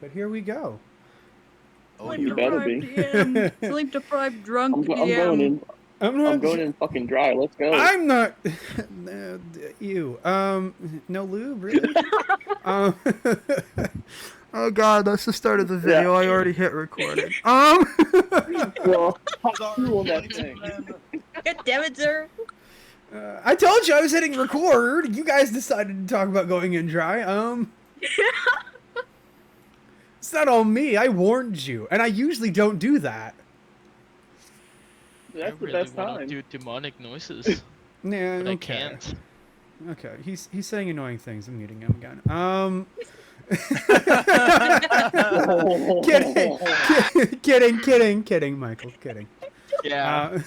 but here we go. Oh, Sleep you deprived DM. Sleep deprived drunk I'm DM. going in. I'm I'm not. going in fucking dry. Let's go. I'm not. You. No lube, really? um. Oh God, that's the start of the video. I already hit recording. Well, hot sorry, two on that ladies thing. and God damn it, sir. I told you I was hitting record. You guys decided to talk about going in dry. It's not all me. I warned you, and I usually don't do that. That's I the really best want to time. do demonic noises, Yeah, but I okay. can't. Okay, he's saying annoying things. I'm muting him again. Kidding, Michael, kidding. Yeah.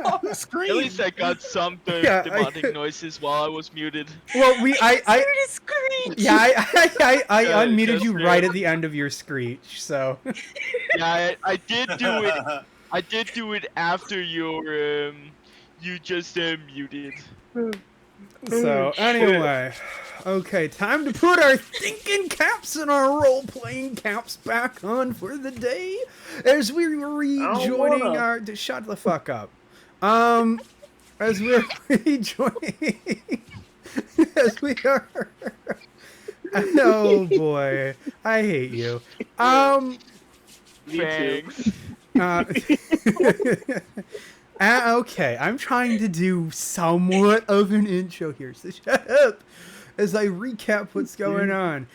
on the At screen. least I got some Yeah, demonic noises while I was muted. Well, I Screech. yeah, I unmuted Just you right at the end of your screech, so. Yeah, I did do it. I did do it after your you just muted. So anyway, okay, time to put our thinking caps and our role-playing caps back on for the day, as we were rejoining our. Shut the fuck up. As we're rejoining, as we are. Oh boy, I hate you. Thanks. Okay, I'm trying to do somewhat of an intro here, so shut up as I recap what's going on.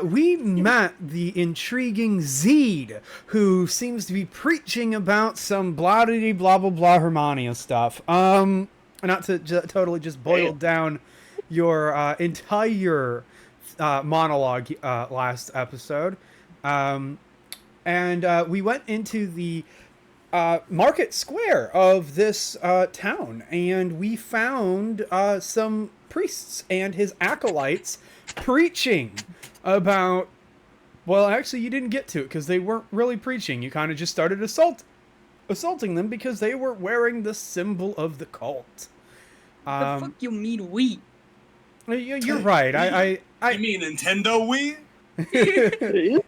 We met the intriguing Zed, who seems to be preaching about some blah blah blah blah blah Hermania stuff. Not to totally just boil down your entire monologue last episode. And we went into the market square of this town, and we found some priests and his acolytes preaching about. Well, actually, you didn't get to it because they weren't really preaching. You kind of just started assaulting them because they were wearing the symbol of the cult. The fuck you mean we? You're right. You mean Nintendo Wii?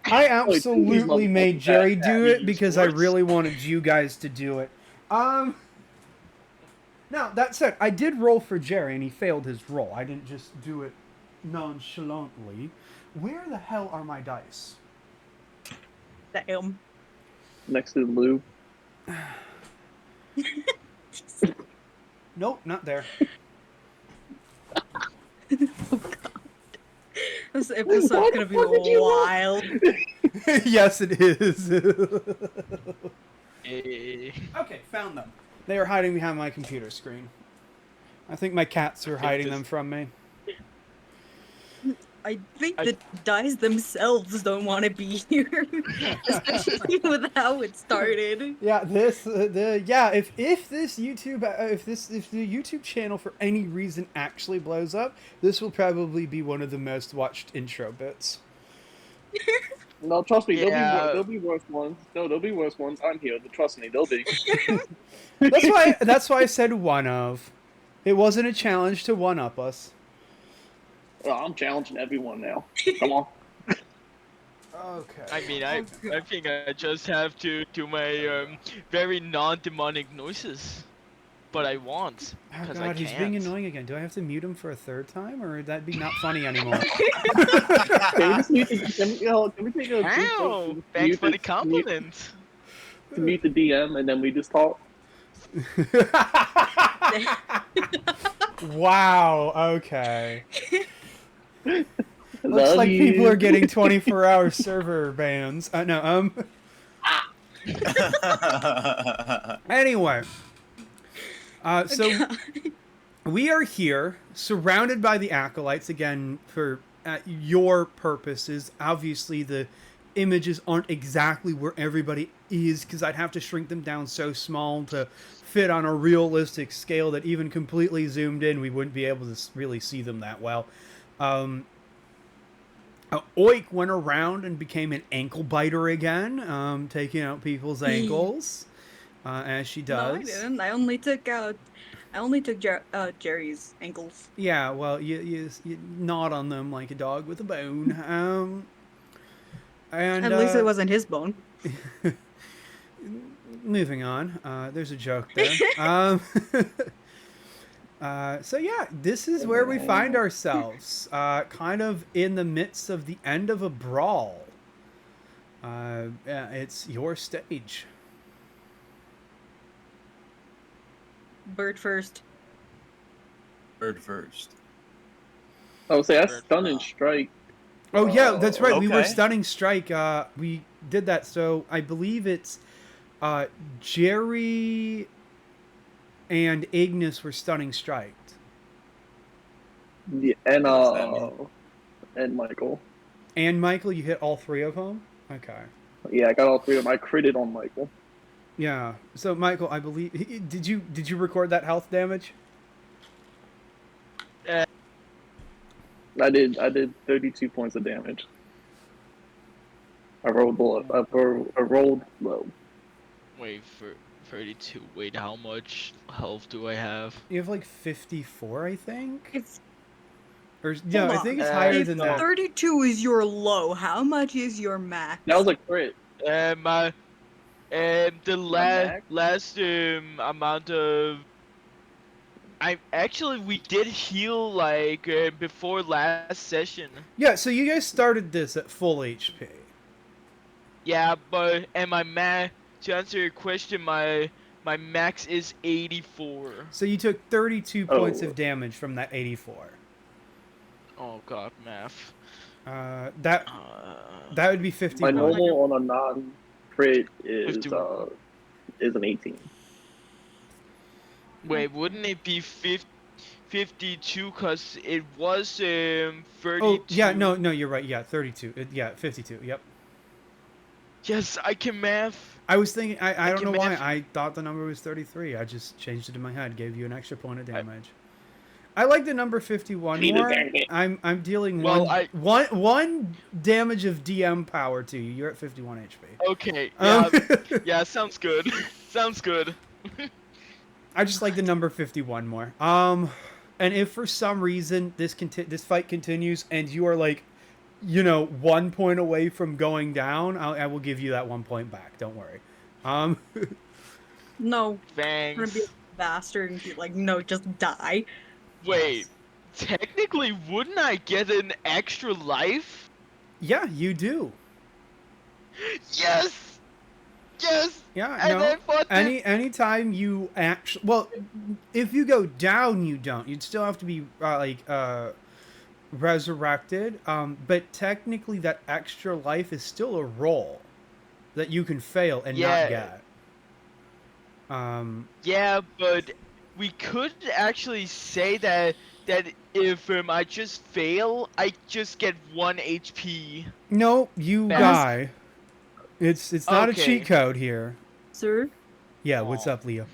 I absolutely made Jerry do it because I really wanted you guys to do it. Now, that said, I did roll for Jerry and he failed his roll. I didn't just do it nonchalantly. Where the hell are my dice? Damn. Next to the lube. Nope, not there. Oh god. This episode's gonna be wild. Yes, it is. Hey. Okay, found them. They are hiding behind my computer screen. I think my cats are hiding them from me. I think the dice themselves don't want to be here, especially with how it started. Yeah, if the YouTube channel for any reason actually blows up, this will probably be one of the most watched intro bits. No, trust me, Yeah. there'll be worse ones. No, there'll be worse ones. I'm here. Trust me, there'll be. That's why I said one of. It wasn't a challenge to one up us. I'm challenging everyone now. Come on. Okay. I mean, I think I just have to do my very non-demonic noises, but I won't Oh because god, I he's can't. being annoying again. Do I have to mute him for a third time, or would that be not funny anymore? Can we just mute the, can we take a Ow! Thanks for the compliment. to mute the DM and then we just talk? Wow. Okay. Looks Love like you. people are getting 24-hour server bans. No. Anyway. So we are here, surrounded by the acolytes again for your purposes. Obviously, the images aren't exactly where everybody is because I'd have to shrink them down so small to fit on a realistic scale that even completely zoomed in, we wouldn't be able to really see them that well. Oik went around and became an ankle biter again, taking out people's ankles, as she does. No, I didn't. I only took Jerry's ankles. Yeah, well, you gnawed on them like a dog with a bone. And At least it wasn't his bone. moving on. There's a joke there. So yeah, this is where we find ourselves, kind of in the midst of the end of a brawl. It's your stage. Bird first. Bird first. I would say that's Bird stun and first. strike. Oh yeah, that's right. We were Okay. stunning strike. We did that. So I believe it's Jerry and Ignis were stunning striked. Yeah, What does that mean? and Michael. And Michael, you hit all three of them. Okay. Yeah, I got all three of them. I critted on Michael. Yeah. So Michael, I believe did you record that health damage? I did 32 points of damage. I rolled low. I rolled low. Wait, for 32. Wait, how much health do I have? You have like 54, I think. It's Or no, hold I on. think it's Uh, higher If than that. 32 is your low, how much is your max? That was a crit. My the max? last amount of we did heal like before last session. Yeah. So you guys started this at full HP. Yeah, but and to answer your question, my max is 84. So you took 32 points Oh. of damage from that 84. Oh god, math. That would be My 51. normal on a non-crit is 51. an 18. Wait, wouldn't it be 52? Cause it was 32. Oh yeah, no, you're right. Yeah, 32. Yeah, 52. Yep. Yes, I can math. I was thinking. I don't can know why. math. I thought the number was 33. I just changed it in my head. Gave you an extra point of damage. I like the number 51 Peter more. dang it. I'm dealing Well, one damage of DM power to you. You're at 51 HP. Okay. Yeah. Um, Yeah. Sounds good. Sounds good. I just like the number 51 more. And if for some reason this fight continues and you are like, 1 point away from going down, I will give you that 1 point back. Don't worry. No, I'm gonna Thanks. be a bastard and be like, no, just die. Wait. Technically, wouldn't I get an extra life? Yeah, you do. Yes. Yes. Yeah, And no. I fought Anytime you actually, well, if you go down, you don't. You'd still have to be resurrected. But technically, that extra life is still a roll that you can fail and not Yeah. get. Yeah, but we could actually say that if I just fail, I just get 1 HP. No, you Fast. die. It's not a Okay. cheat code here. Sir, Yeah, what's Aw. up, Leo?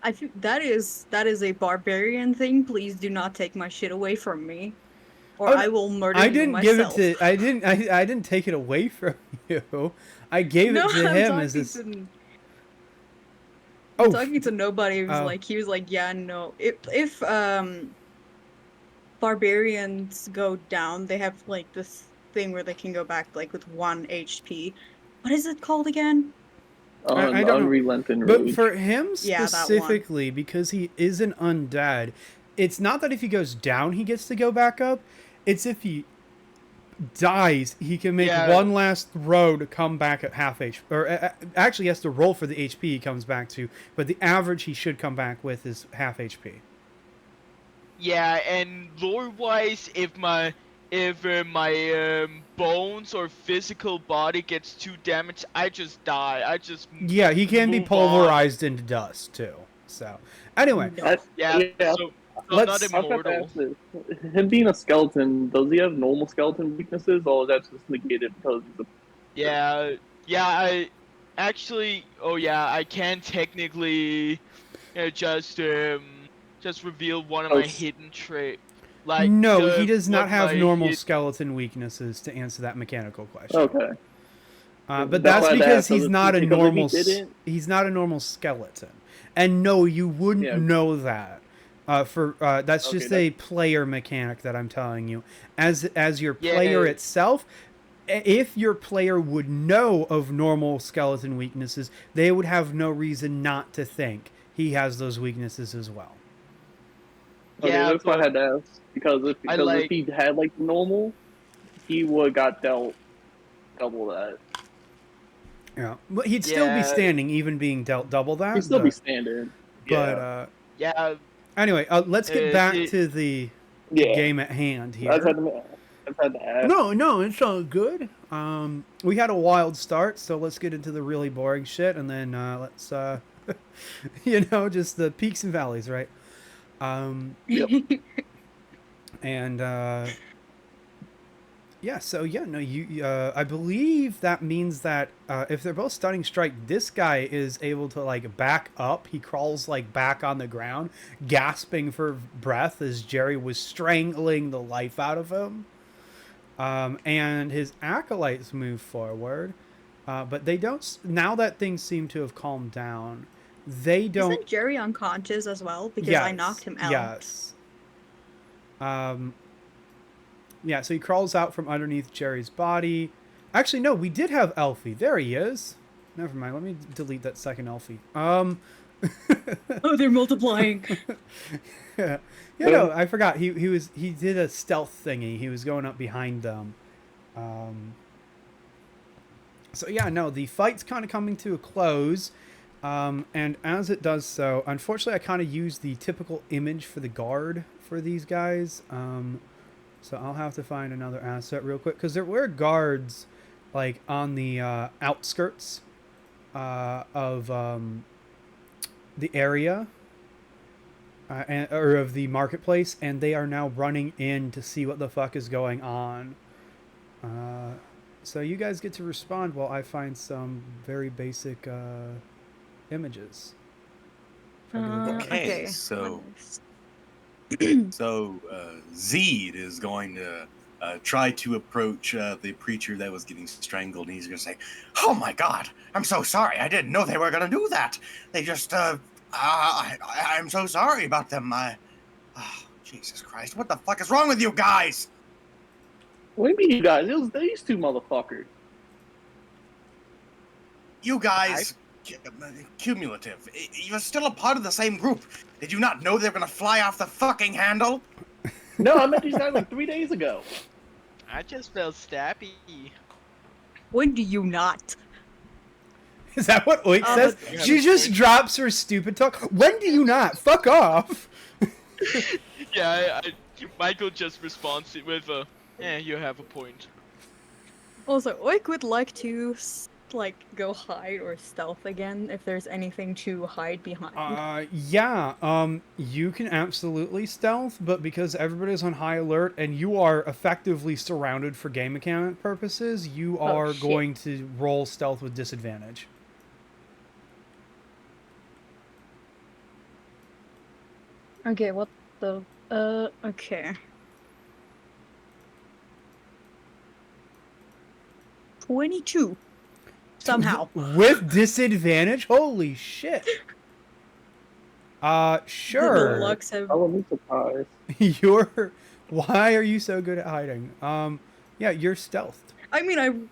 I think that is a barbarian thing. Please do not take my shit away from me, or Oh, I will murder I you didn't myself. give it to. I didn't take it away from you. I gave No, it to I'm him talking as this. to, Oh, talking to nobody. He was like, yeah, no. If barbarians go down, they have like this thing where they can go back like with 1 HP. What is it called again? I don't know. Unrelenting But Rage. for him Yeah, that one. specifically, because he is an undead, it's not that if he goes down he gets to go back up. It's if he dies, he can make Yeah. one last throw to come back at half HP. Or actually, he has to roll for the HP he comes back to. But the average he should come back with is half HP. Yeah, and lore-wise, if my bones or physical body gets too damaged, I just die. I just Yeah, he can be move pulverized into dust too. So anyway, No. on. Yeah, Yeah. so Let's- not I've got to immortal. ask this. Him being a skeleton, does he have normal skeleton weaknesses, or is that just negated because he's a... Yeah, I actually. Oh yeah, I can technically just reveal one of Oh, my s- hidden trait. Like no, the- he does not what have my normal hid- skeleton weaknesses to answer that mechanical question. Okay. But That's that's why I because asked, he's not a because if he normal. didn't- He's not a normal skeleton, and no, you wouldn't Yeah. know that. That's Okay, just a player mechanic that I'm telling you. As your Yeah. player itself, if your player would know of normal skeleton weaknesses, they would have no reason not to think he has those weaknesses as well. Okay, Yeah, that's why I but had to ask because if he had like normal, he would got dealt double that. Yeah, but he'd still be Yeah. standing, even being dealt double that. He'd still be standing. But Yeah. Yeah. anyway, let's get back to the Yeah. game at hand here. I've had to ask. No, it's all good. We had a wild start, so let's get into the really boring shit, and then let's, just the peaks and valleys, right? Yep. And I believe that means that if they're both stunning strike, this guy is able to like back up. He crawls like back on the ground, gasping for breath as Jerry was strangling the life out of him. And his acolytes move forward, but they don't. Now that things seem to have calmed down, they don't. Isn't Jerry unconscious as well? Because I knocked him out. Yes. Yeah, so he crawls out from underneath Jerry's body. Actually, no, we did have Elfie. There he is. Never mind. Let me delete that second Elfie. Oh, they're multiplying. Yeah, no, I forgot. He did a stealth thingy. He was going up behind them. So yeah, no, the fight's kind of coming to a close. And as it does so, unfortunately, I kind of used the typical image for the guard for these guys. So I'll have to find another asset real quick, because there were guards like on the outskirts of the area or of the marketplace, and they are now running in to see what the fuck is going on. So you guys get to respond while I find some very basic images. Okay, so Zeed is going to try to approach the preacher that was getting strangled, and he's going to say, "Oh my God, I'm so sorry. I didn't know they were going to do that. They just, I'm so sorry about them. Jesus Christ, what the fuck is wrong with you guys?" What do you mean, you guys? It was these two motherfuckers. You guys, cumulative. You're still a part of the same group. Did you not know they were going to fly off the fucking handle? No, I met these guys like 3 days ago. I just felt stabby. When do you not? Is that what Oik says? but- She just drops her stupid talk. When do you not? Fuck off. Yeah, Michael just responds with yeah, you have a point. Also, Oik would like to go hide or stealth again if there's anything to hide behind. You can absolutely stealth, but because everybody's on high alert and you are effectively surrounded for game mechanic purposes, you are going to roll stealth with disadvantage. Okay, what the okay. 22. Somehow. With disadvantage? Holy shit. Sure. The looks have... I wouldn't be surprised. Why are you so good at hiding? Yeah, you're stealthed. I mean,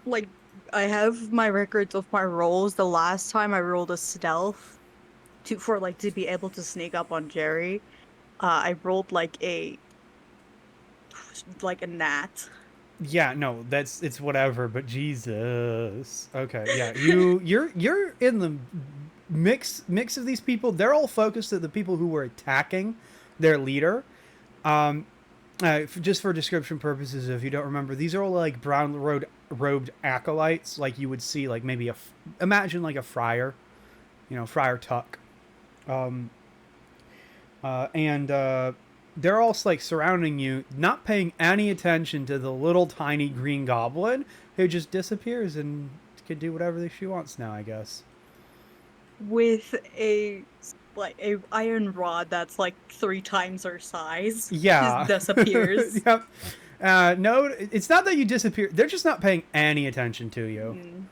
I have my records of my rolls. The last time I rolled a stealth to be able to sneak up on Jerry, I rolled like a gnat. Yeah, no, it's whatever, but Jesus. Okay, yeah, you're in the mix of these people. They're all focused at the people who were attacking their leader. Just for description purposes, if you don't remember, these are all like brown robed acolytes, like you would see, like maybe imagine like a friar, Friar Tuck, and they're all like surrounding you, not paying any attention to the little tiny green goblin who just disappears and can do whatever she wants now, I guess. With a iron rod that's like 3 times her size. Yeah. Just disappears. Yep. No, it's not that you disappear. They're just not paying any attention to you.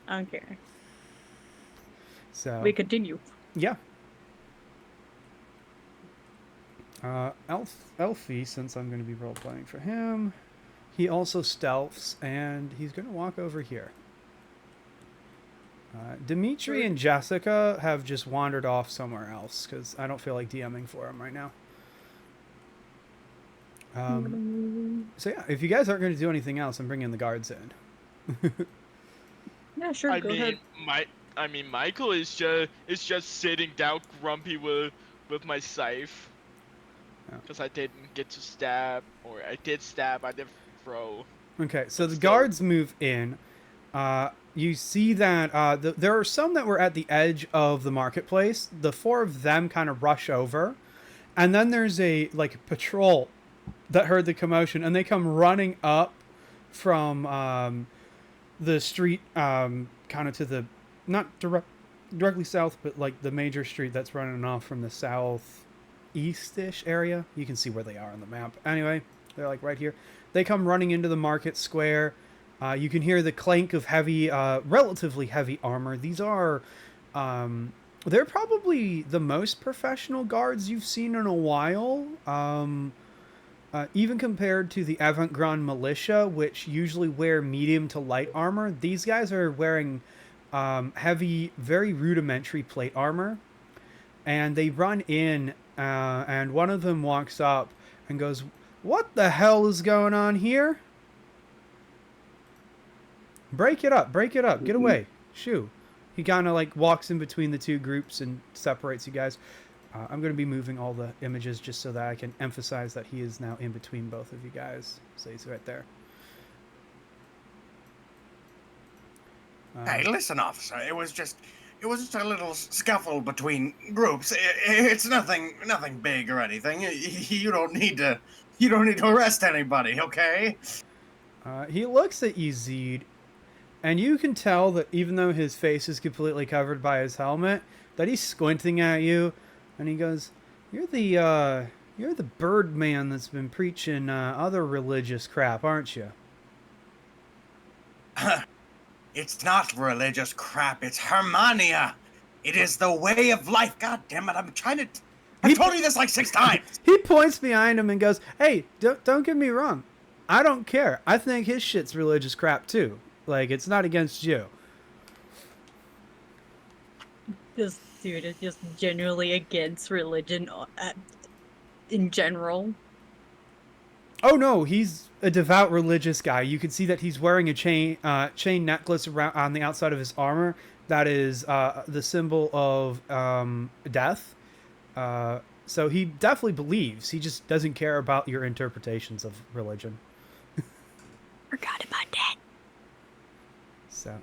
Okay. So We continue. yeah. Elfie, since I'm going to be role playing for him, he also stealths, and he's going to walk over here. Dimitri and Jessica have just wandered off somewhere else because I don't feel like DMing for them right now. So yeah, if you guys aren't going to do anything else, I'm bringing the guards in. Yeah, sure. Go ahead. Michael is just sitting down, grumpy with my scythe, because I didn't get to stab, or I did stab, I didn't throw. Okay, so the guards move in. You see that there are some that were at the edge of the marketplace. The 4 of them kind of rush over, and then there's a patrol that heard the commotion, and they come running up from the street, kind of to the not directly south, but like the major street that's running off from the southeast-ish area. You can see where they are on the map. Anyway, they're like right here. They come running into the market square. You can hear the clank of heavy, relatively heavy armor. These are, they're probably the most professional guards you've seen in a while. Even compared to the Avant-Garde Militia, which usually wear medium to light armor, these guys are wearing heavy, very rudimentary plate armor. And they run in, and one of them walks up and goes, "What the hell is going on here? Break it up, get away, shoo." He kind of like walks in between the two groups and separates you guys. I'm going to be moving all the images just so that I can emphasize that he is now in between both of you guys. So he's right there. Hey, listen, officer. It was just a little scuffle between groups. It's nothing big or anything. You don't need to arrest anybody, okay? He looks at you, Zed, and you can tell that even though his face is completely covered by his helmet, that he's squinting at you, and he goes, "You're the bird man that's been preaching other religious crap, aren't you?" It's not religious crap. It's Hermania. It is the way of life. God damn it! I've told you this like 6 times. He points behind him and goes, "Hey, don't get me wrong. I don't care. I think his shit's religious crap too. Like, it's not against you." This dude is just generally against religion in general. Oh no, he's a devout religious guy. You can see that he's wearing a chain necklace around on the outside of his armor that is the symbol of death. So he definitely believes. He just doesn't care about your interpretations of religion. Forgot about that. So,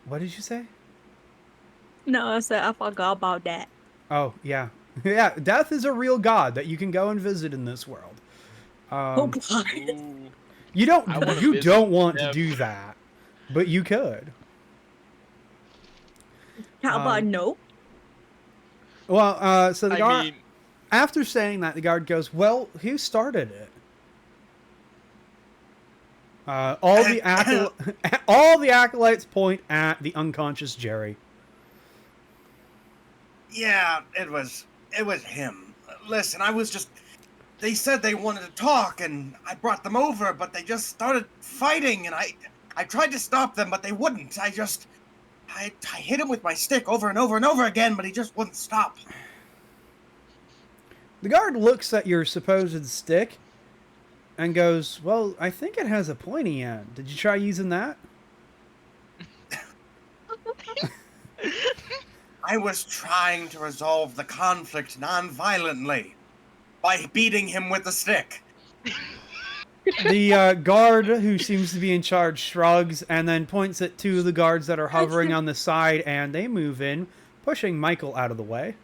what did you say? No, I said I forgot about that. Oh, yeah. Yeah, death is a real god that you can go and visit in this world. Oh god. You don't want to death. do that, but you could. How about no? Well, so the guard, after saying that, the guard goes, "Well, who started it?" All the acolytes point at the unconscious Jerry. Yeah, it was him. Listen, they said they wanted to talk, and I brought them over, but they just started fighting, and I tried to stop them, but they wouldn't. I hit him with my stick over and over and over again, but he just wouldn't stop. The guard looks at your supposed stick and goes, "Well, I think it has a pointy end. Did you try using that?" I was trying to resolve the conflict non-violently by beating him with the stick. The guard who seems to be in charge shrugs and then points at 2 of the guards that are hovering on the side, and they move in, pushing Michael out of the way.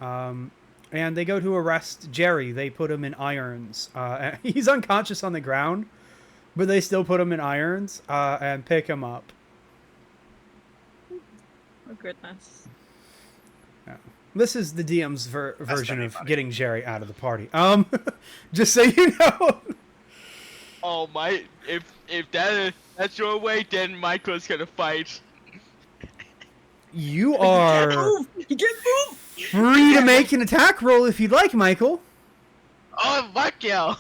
And they go to arrest Jerry. They put him in irons. He's unconscious on the ground, but they still put him in irons and pick him up. Oh goodness. Yeah. This is the DM's version of getting Jerry out of the party. Just so you know. Oh my! If that's your way, then Michael's gonna fight. You are free to make an attack roll if you'd like, Michael. Oh fuck yeah!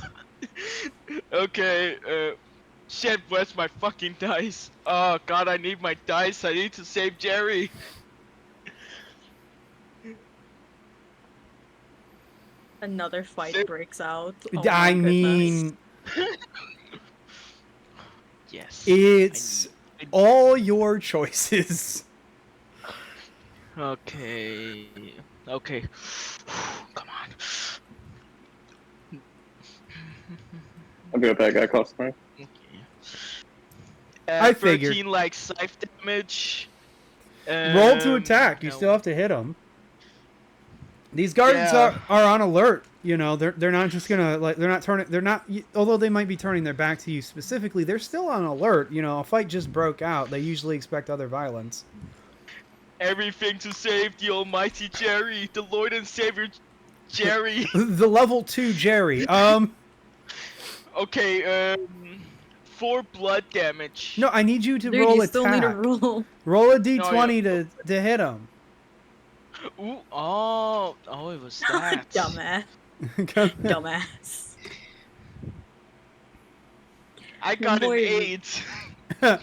Okay, shit, where's my fucking dice? Oh god, I need my dice. I need to save Jerry. Another fight Save- breaks out. Oh my I goodness. mean, Yes. it's all your choices. Okay. Okay. Come on. I'll be right back. I cost time. Okay. I figured. 13 like scythe damage. Roll to attack. You no. still have to hit them. These guards Yeah. are on alert. You know, they're not just gonna like they're not although they might be turning their back to you specifically, they're still on alert. You know, a fight just broke out. They usually expect other violence. Everything to save the almighty Jerry, the Lord and Savior Jerry. The level 2 Jerry. Okay, 4 blood damage. No, I need you to Dude, roll you attack. still need a roll. Roll a d20 yeah. to hit him. Ooh, oh, it was that. Dumbass. Dumbass. I got an Boy. 8.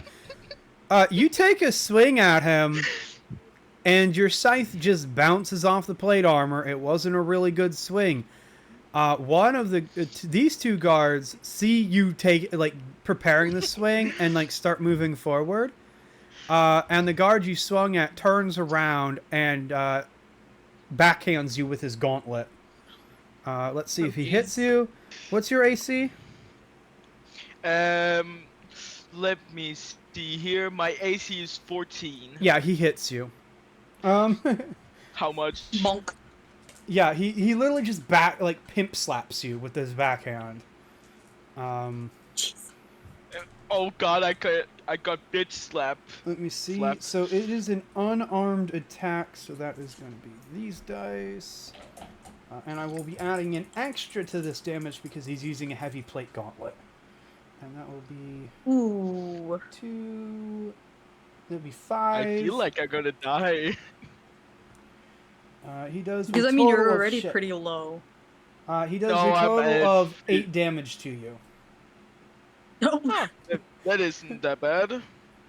You take a swing at him, and your scythe just bounces off the plate armor. It wasn't a really good swing. One of these two guards see you preparing the swing and start moving forward. And the guard you swung at turns around and backhands you with his gauntlet. Let's see if he hits you. What's your AC? Let me see here. My AC is 14. Yeah, he hits you. How much? Monk. Yeah, he literally just pimp slaps you with his backhand. Jeez. Oh god, I got bitch slapped. Let me see. Slap. So it is an unarmed attack, so that is going to be these dice. And I will be adding an extra to this damage because he's using a heavy plate gauntlet. And that will be Ooh. 2. That'll be 5. I feel like I'm gonna die. He does. Because a I mean, total you're of already shit. pretty low. He does No, a total I'm, of 8 damage to you. Oh. Huh, that isn't that bad.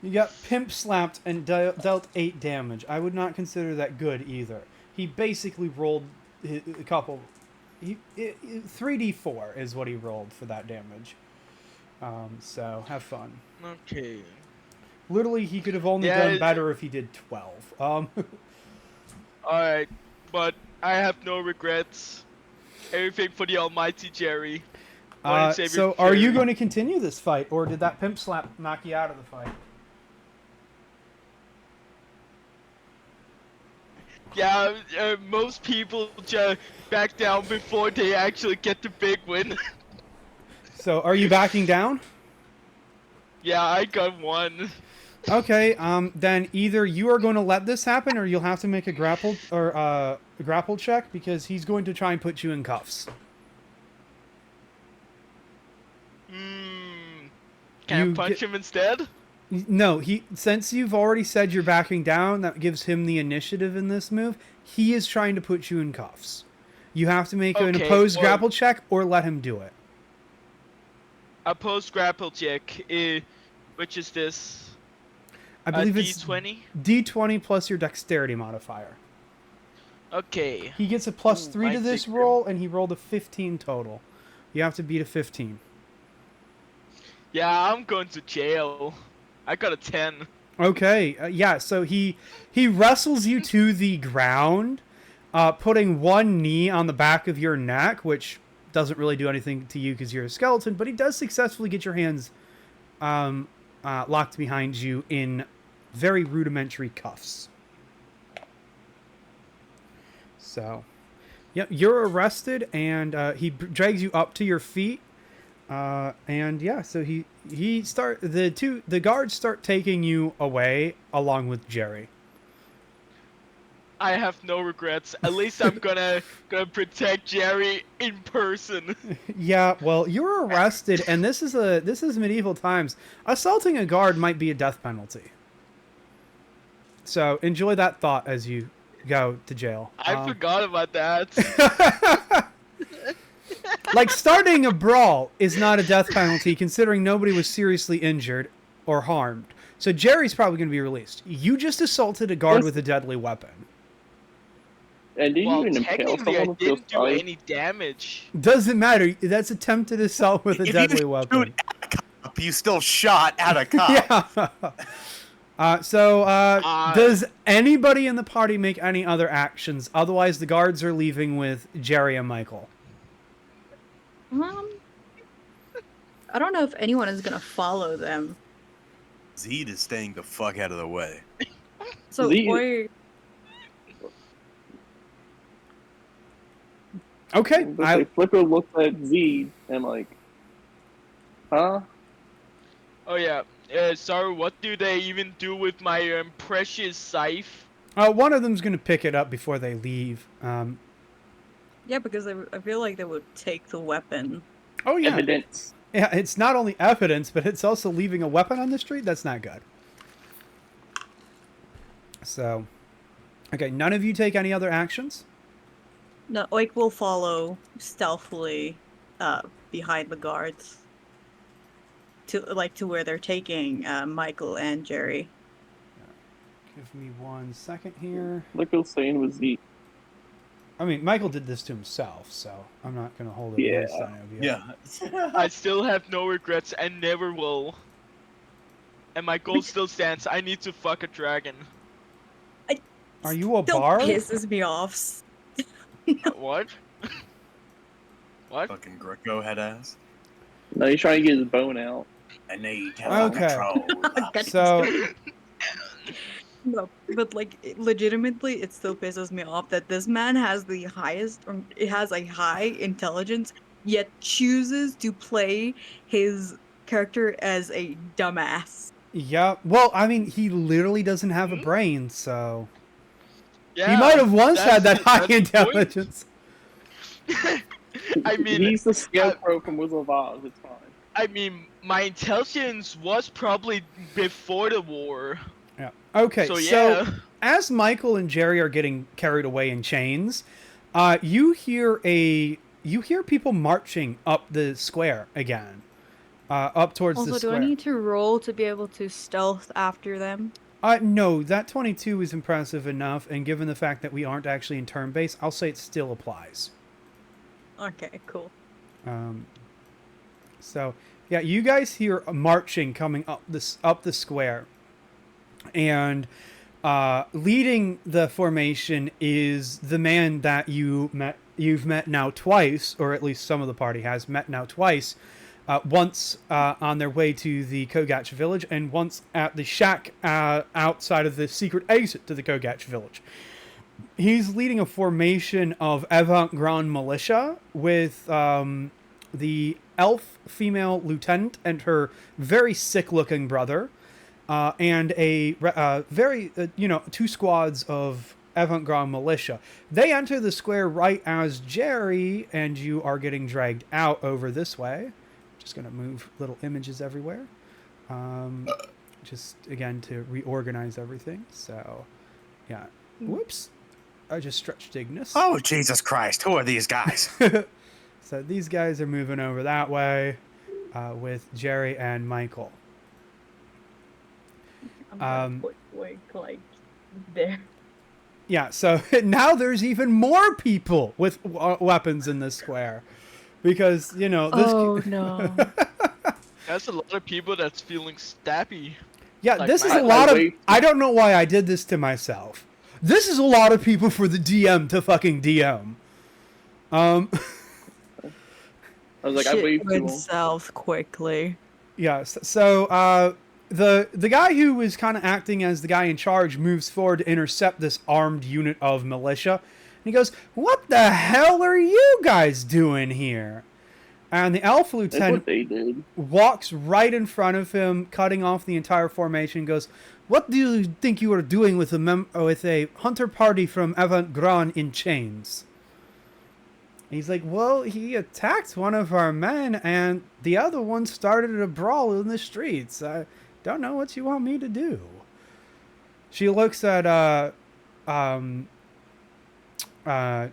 You got pimp slapped and dealt 8 damage. I would not consider that good either. He basically rolled a couple. 3d4 is what he rolled for that damage. So have fun. Okay. Literally, he could have only Yeah, done better if he did 12. Alright, but I have no regrets. Everything for the almighty Jerry. Lord and Savior So are you Jerry. going to continue this fight, or did that pimp slap knock you out of the fight? Yeah, most people just back down before they actually get the big win. So are you backing down? Yeah, I got 1. Okay, then either you are going to let this happen, or you'll have to make a grapple check because he's going to try and put you in cuffs. Can You I punch him instead? No, since you've already said you're backing down, that gives him the initiative in this move. He is trying to put you in cuffs. You have to make an Okay, opposed well- grapple check or let him do it. Opposed grapple check, which is this? I believe it's D20? D20 plus your dexterity modifier. Okay. He gets a plus Ooh, 3 to I this think- roll, and he rolled a 15 total. You have to beat a 15. Yeah, I'm going to jail. I got a 10. Okay, yeah, so he wrestles you to the ground, putting one knee on the back of your neck, which doesn't really do anything to you because you're a skeleton, but he does successfully get your hands locked behind you in very rudimentary cuffs. So, yep, you're arrested, and he drags you up to your feet. And yeah, so the guards start taking you away along with Jerry. I have no regrets. At least I'm gonna protect Jerry in person. Yeah, well, you're arrested, and this is medieval times. Assaulting a guard might be a death penalty. So enjoy that thought as you go to jail. I forgot about that. like, starting a brawl is not a death penalty, considering nobody was seriously injured or harmed. So Jerry's probably going to be released. You just assaulted a guard with a deadly weapon. And did you Well, even impale technically, I someone with your didn't do scythe? any damage. Doesn't matter. That's attempted assault with a If deadly you weapon. shoot at a cop, you still shot at a cop. Yeah. Does anybody in the party make any other actions? Otherwise, the guards are leaving with Jerry and Michael. I don't know if anyone is gonna follow them. Zed is staying the fuck out of the way. So Zed- why? Okay. Flipper looks at Zed and like, huh? Oh yeah. Sorry, what do they even do with my precious scythe? One of them's going to pick it up before they leave. Yeah, because I feel like they would take the weapon. Oh, yeah. Evidence. Yeah, it's not only evidence, but it's also leaving a weapon on the street. That's not good. So, okay, none of you take any other actions? No, like we'll follow stealthily, behind the guards. To where they're taking Michael and Jerry. Give me 1 second here. Flipper's saying was Zed. I mean, Michael did this to himself, so I'm not going to hold it against any of you. Yeah. I still have no regrets and never will. And my goal still stands. I need to fuck a dragon. Are you a Still bard? pisses me off. What? What? Fucking Greco head ass. No, he's trying to get his bone out. I need Okay. control. So, No, but like legitimately, it still pisses me off that this man has the highest, or it has a high intelligence, yet chooses to play his character as a dumbass. yeah. Well, I mean, he literally doesn't have a brain, so... Yeah, he might have once had that high that's the point. intelligence. I mean, he's the scarecrow from Wizard of Oz. It's fine. I mean, my intelligence was probably before the war. Yeah. Okay, So, so yeah. as Michael and Jerry are getting carried away in chains, you hear people marching up the square again, up towards the Also, do square. I need to roll to be able to stealth after them? No, that 22 is impressive enough, and given the fact that we aren't actually in turn base, I'll say it still applies. Okay, cool. So yeah, you guys hear marching coming up the square, and leading the formation is the man that you've met now twice, or at least some of the party has met now twice. Once on their way to the Kogach village, and once at the shack outside of the secret exit to the Kogach village. He's leading a formation of avant-garde militia with the elf female lieutenant and her very sick-looking brother, and a very, 2 squads of avant-garde militia. They enter the square right as Jerry and you are getting dragged out over this way. Just going to move little images everywhere. Just, again, to reorganize everything. So, yeah. Whoops. I just stretched Ignis. Oh, Jesus Christ. Who are these guys? So these guys are moving over that way with Jerry and Michael. I'm gonna put like there. Yeah, so now there's even more people with weapons in this square. Because, this... Oh, no. That's a lot of people that's feeling stabby. Yeah, Like this is my- a lot of... wait. I don't know why I did this to myself. This is a lot of people for the DM to fucking DM. I was like, I Shit waved to went him. south quickly. Yeah, so the guy who was kind of acting as the guy in charge moves forward to intercept this armed unit of militia. And he goes, "What the hell are you guys doing here?" And the elf That's what lieutenant they did. walks right in front of him, cutting off the entire formation, goes, "What do you think you are doing with a hunter party from Avant-Garde in chains?" He's like, "Well, he attacked one of our men, and the other one started a brawl in the streets. I don't know what you want me to do." She looks at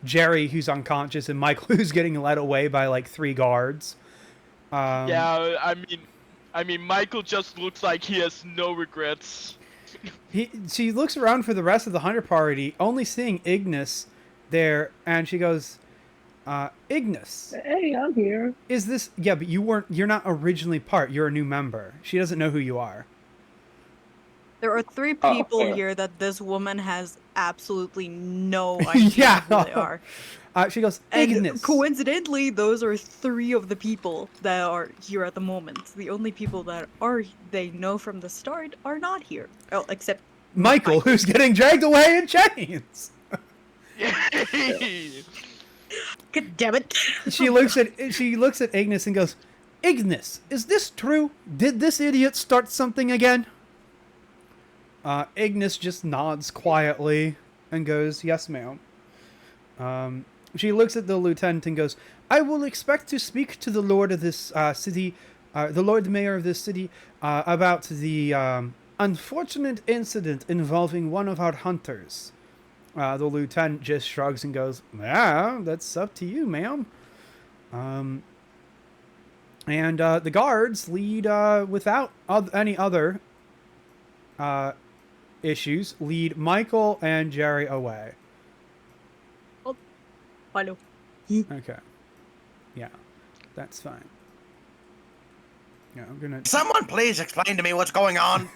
Jerry, who's unconscious, and Michael, who's getting led away by like 3 guards. Yeah, I mean, Michael just looks like he has no regrets. She looks around for the rest of the hunter party, only seeing Ignis there, and she goes, Ignis. Hey, I'm here. Is this... Yeah, but you're not originally part. You're a new member. She doesn't know who you are. There are 3 Oh, people fair. here that this woman has absolutely no idea who they are. She goes, And Ignis. coincidentally, those are 3 of the people that are here at the moment. The only people that they know from the start are not here. Oh, except Michael, who's getting dragged away in chains. Yay! God damn it. She looks at Ignis and goes, Ignis, is this true? Did this idiot start something again? Ignis just nods quietly and goes, yes, ma'am. She looks at the lieutenant and goes, I will expect to speak to the lord of this city, the lord mayor of this city, about the unfortunate incident involving one of our hunters. The lieutenant just shrugs and goes, yeah, that's up to you, ma'am. And the guards lead, without any other issues, lead Michael and Jerry away. Hello. Okay. Yeah, that's fine. Yeah, I'm gonna... Someone please explain to me what's going on.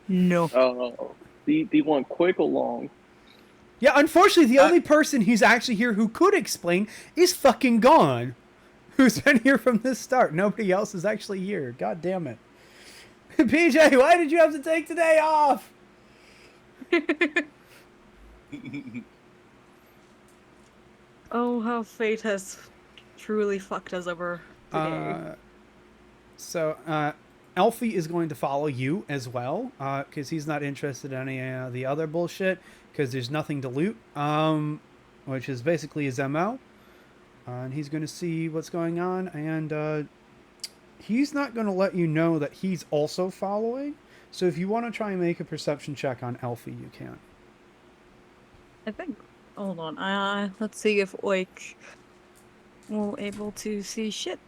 No. Oh, the one quick along. Yeah, unfortunately, the only person who's actually here who could explain is fucking gone. Who's been here from the start. Nobody else is actually here. God damn it. PJ, why did you have to take today off? Oh, how fate has truly fucked us over today. So, Elfie is going to follow you as well, because he's not interested in any of the other bullshit, because there's nothing to loot, which is basically his MO. And he's going to see what's going on, and he's not going to let you know that he's also following. So if you want to try and make a perception check on Elfie, you can. I think. Hold on. Let's see if Oik will able to see shit.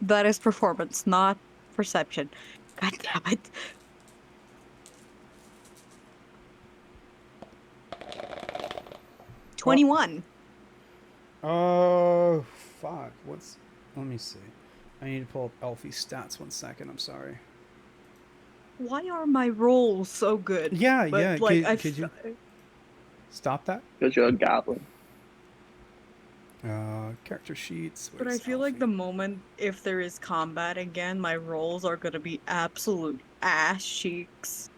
That is performance, not perception. God damn it. Well, 21. Oh, fuck. Let me see. I need to pull up Elfie's stats 1 second. I'm sorry. Why are my rolls so good? Yeah, But, yeah. like, Could you stop that? Because you're a goblin. Character sheets. But I where's feel like Elfie? the moment if there is combat again, my rolls are gonna be absolute ass cheeks.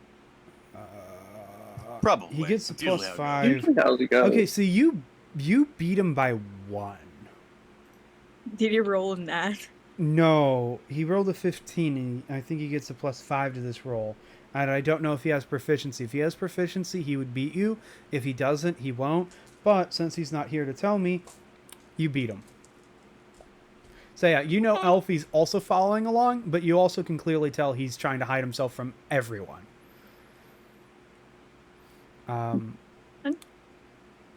Probably. He gets a That's usually plus how it goes. 5. Usually how's it go? Okay, so you beat him by 1. Did you roll in that? No, he rolled a 15, and I think he gets a plus 5 to this roll. And I don't know if he has proficiency. If he has proficiency, he would beat you. If he doesn't, he won't. But since he's not here to tell me, you beat him. So yeah, you know Elfie's also following along, but you also can clearly tell he's trying to hide himself from everyone.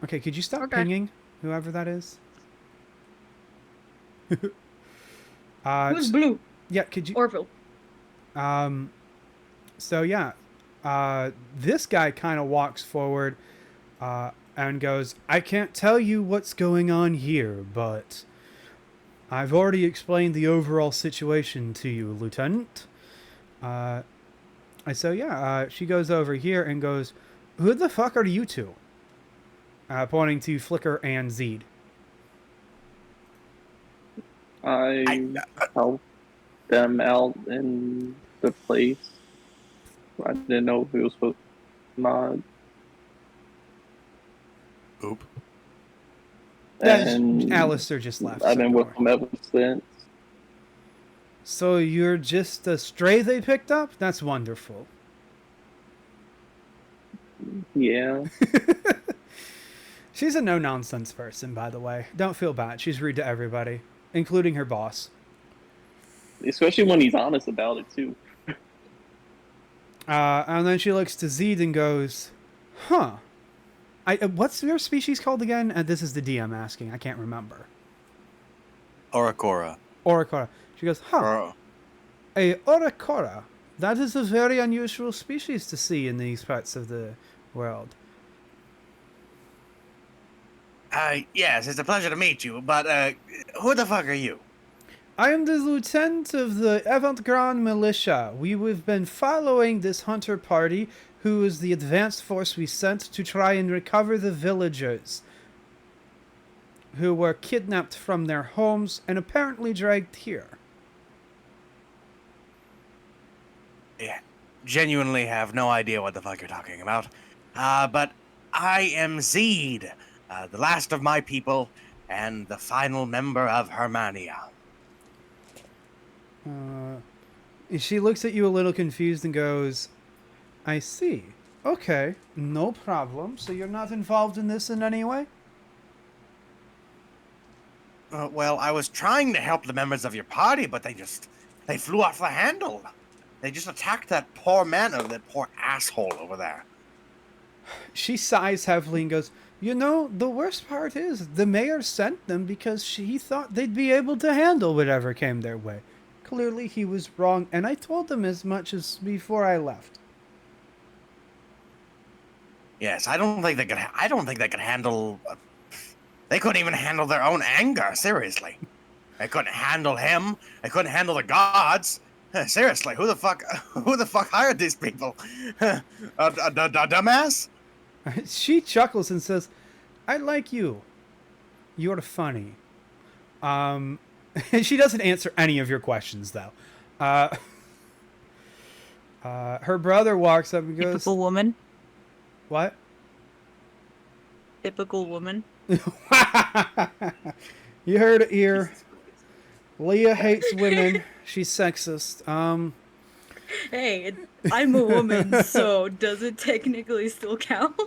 Okay, could you stop pinging whoever that is? Who's blue? Yeah, could you... Orville. So yeah, this guy kind of walks forward and goes, I can't tell you what's going on here, but I've already explained the overall situation to you, Lieutenant. So yeah, she goes over here and goes, who the fuck are you two? Pointing to Flicker and Zeed. I helped them out in the place. I didn't know if it was supposed to not. Oop. And Alistair just left. I've so been don't with worry. them ever since. So you're just a stray they picked up? That's wonderful. Yeah. She's a no-nonsense person, by the way. Don't feel bad. She's rude to everybody, including her boss. Especially when he's honest about it, too. And then she looks to Zed and goes, huh. What's your species called again? This is the DM asking. I can't remember. Oricora. Oricora. She goes, huh. Or, A Oricora. That is a very unusual species to see in these parts of the world. yes, it's a pleasure to meet you, but who the fuck are you? I am the lieutenant of the Avant-Garde Militia. We've been following this hunter party, who is the advanced force we sent to try and recover the villagers who were kidnapped from their homes and apparently dragged here. Yeah, genuinely have no idea what the fuck you're talking about. But I am Zed, the last of my people, and the final member of Hermania. She looks at you a little confused and goes, I see. Okay, no problem. So you're not involved in this in any way? Well, I was trying to help the members of your party, but they flew off the handle. They just attacked that poor man over that poor asshole over there. She sighs heavily and goes, you know, the worst part is the mayor sent them because he thought they'd be able to handle whatever came their way. Clearly he was wrong, and I told them as much as before I left. Yes, I don't think they could handle. They couldn't even handle their own anger. Seriously, they couldn't handle him. They couldn't handle the gods. Seriously, who the fuck hired these people? A dumbass? She chuckles and says, I like you. You're funny. She doesn't answer any of your questions, though. Her brother walks up and goes... Typical woman. What? Typical woman. You heard it here. Leah hates women. She's sexist. Hey, I'm a woman, so does it technically still count?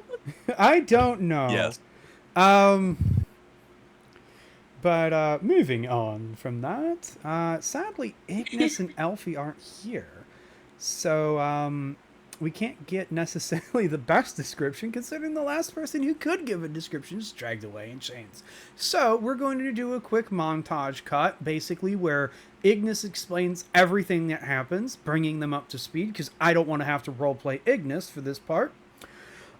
I don't know. Yes. But moving on from that, sadly, Ignis and Elfie aren't here. So, we can't get necessarily the best description, considering the last person who could give a description is dragged away in chains. So, we're going to do a quick montage cut, basically, where Ignis explains everything that happens, bringing them up to speed, because I don't want to have to roleplay Ignis for this part.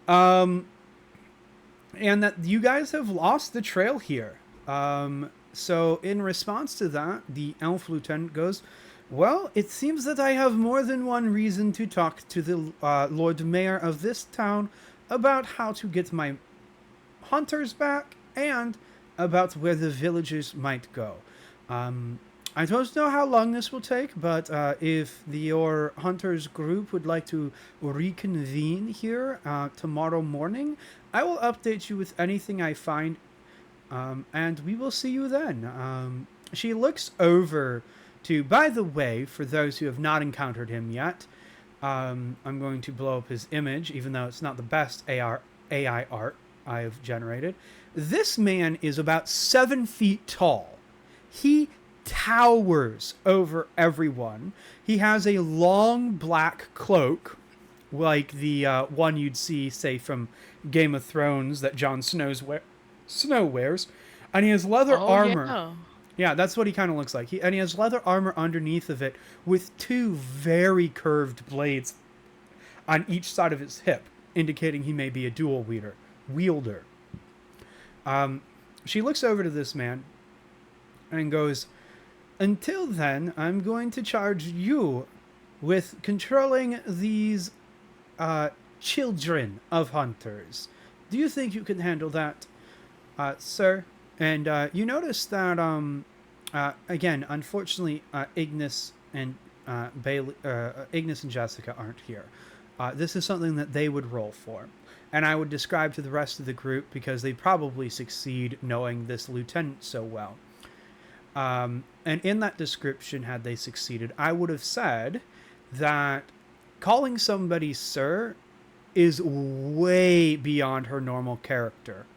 And that you guys have lost the trail here. So in response to that, the elf lieutenant goes, well, it seems that I have more than one reason to talk to the Lord Mayor of this town about how to get my hunters back and about where the villagers might go. I don't know how long this will take, but if your hunters group would like to reconvene here tomorrow morning, I will update you with anything I find. And we will see you then. She looks over to, by the way, for those who have not encountered him yet, I'm going to blow up his image, even though it's not the best AI art I've generated. This man is about 7 feet tall. He towers over everyone. He has a long black cloak, like the one you'd see, say, from Game of Thrones that Jon Snow wears, and he has leather armor. Yeah, that's what he kind of looks like. And he has leather armor underneath of it with 2 very curved blades on each side of his hip, indicating he may be a dual wielder. She looks over to this man and goes, until then, I'm going to charge you with controlling these children of hunters. Do you think you can handle that? Sir, and you notice that again, unfortunately, Ignis and Ignis and Jessica aren't here. This is something that they would roll for, and I would describe to the rest of the group because they probably succeed knowing this lieutenant so well. And in that description, had they succeeded, I would have said that calling somebody sir is way beyond her normal character.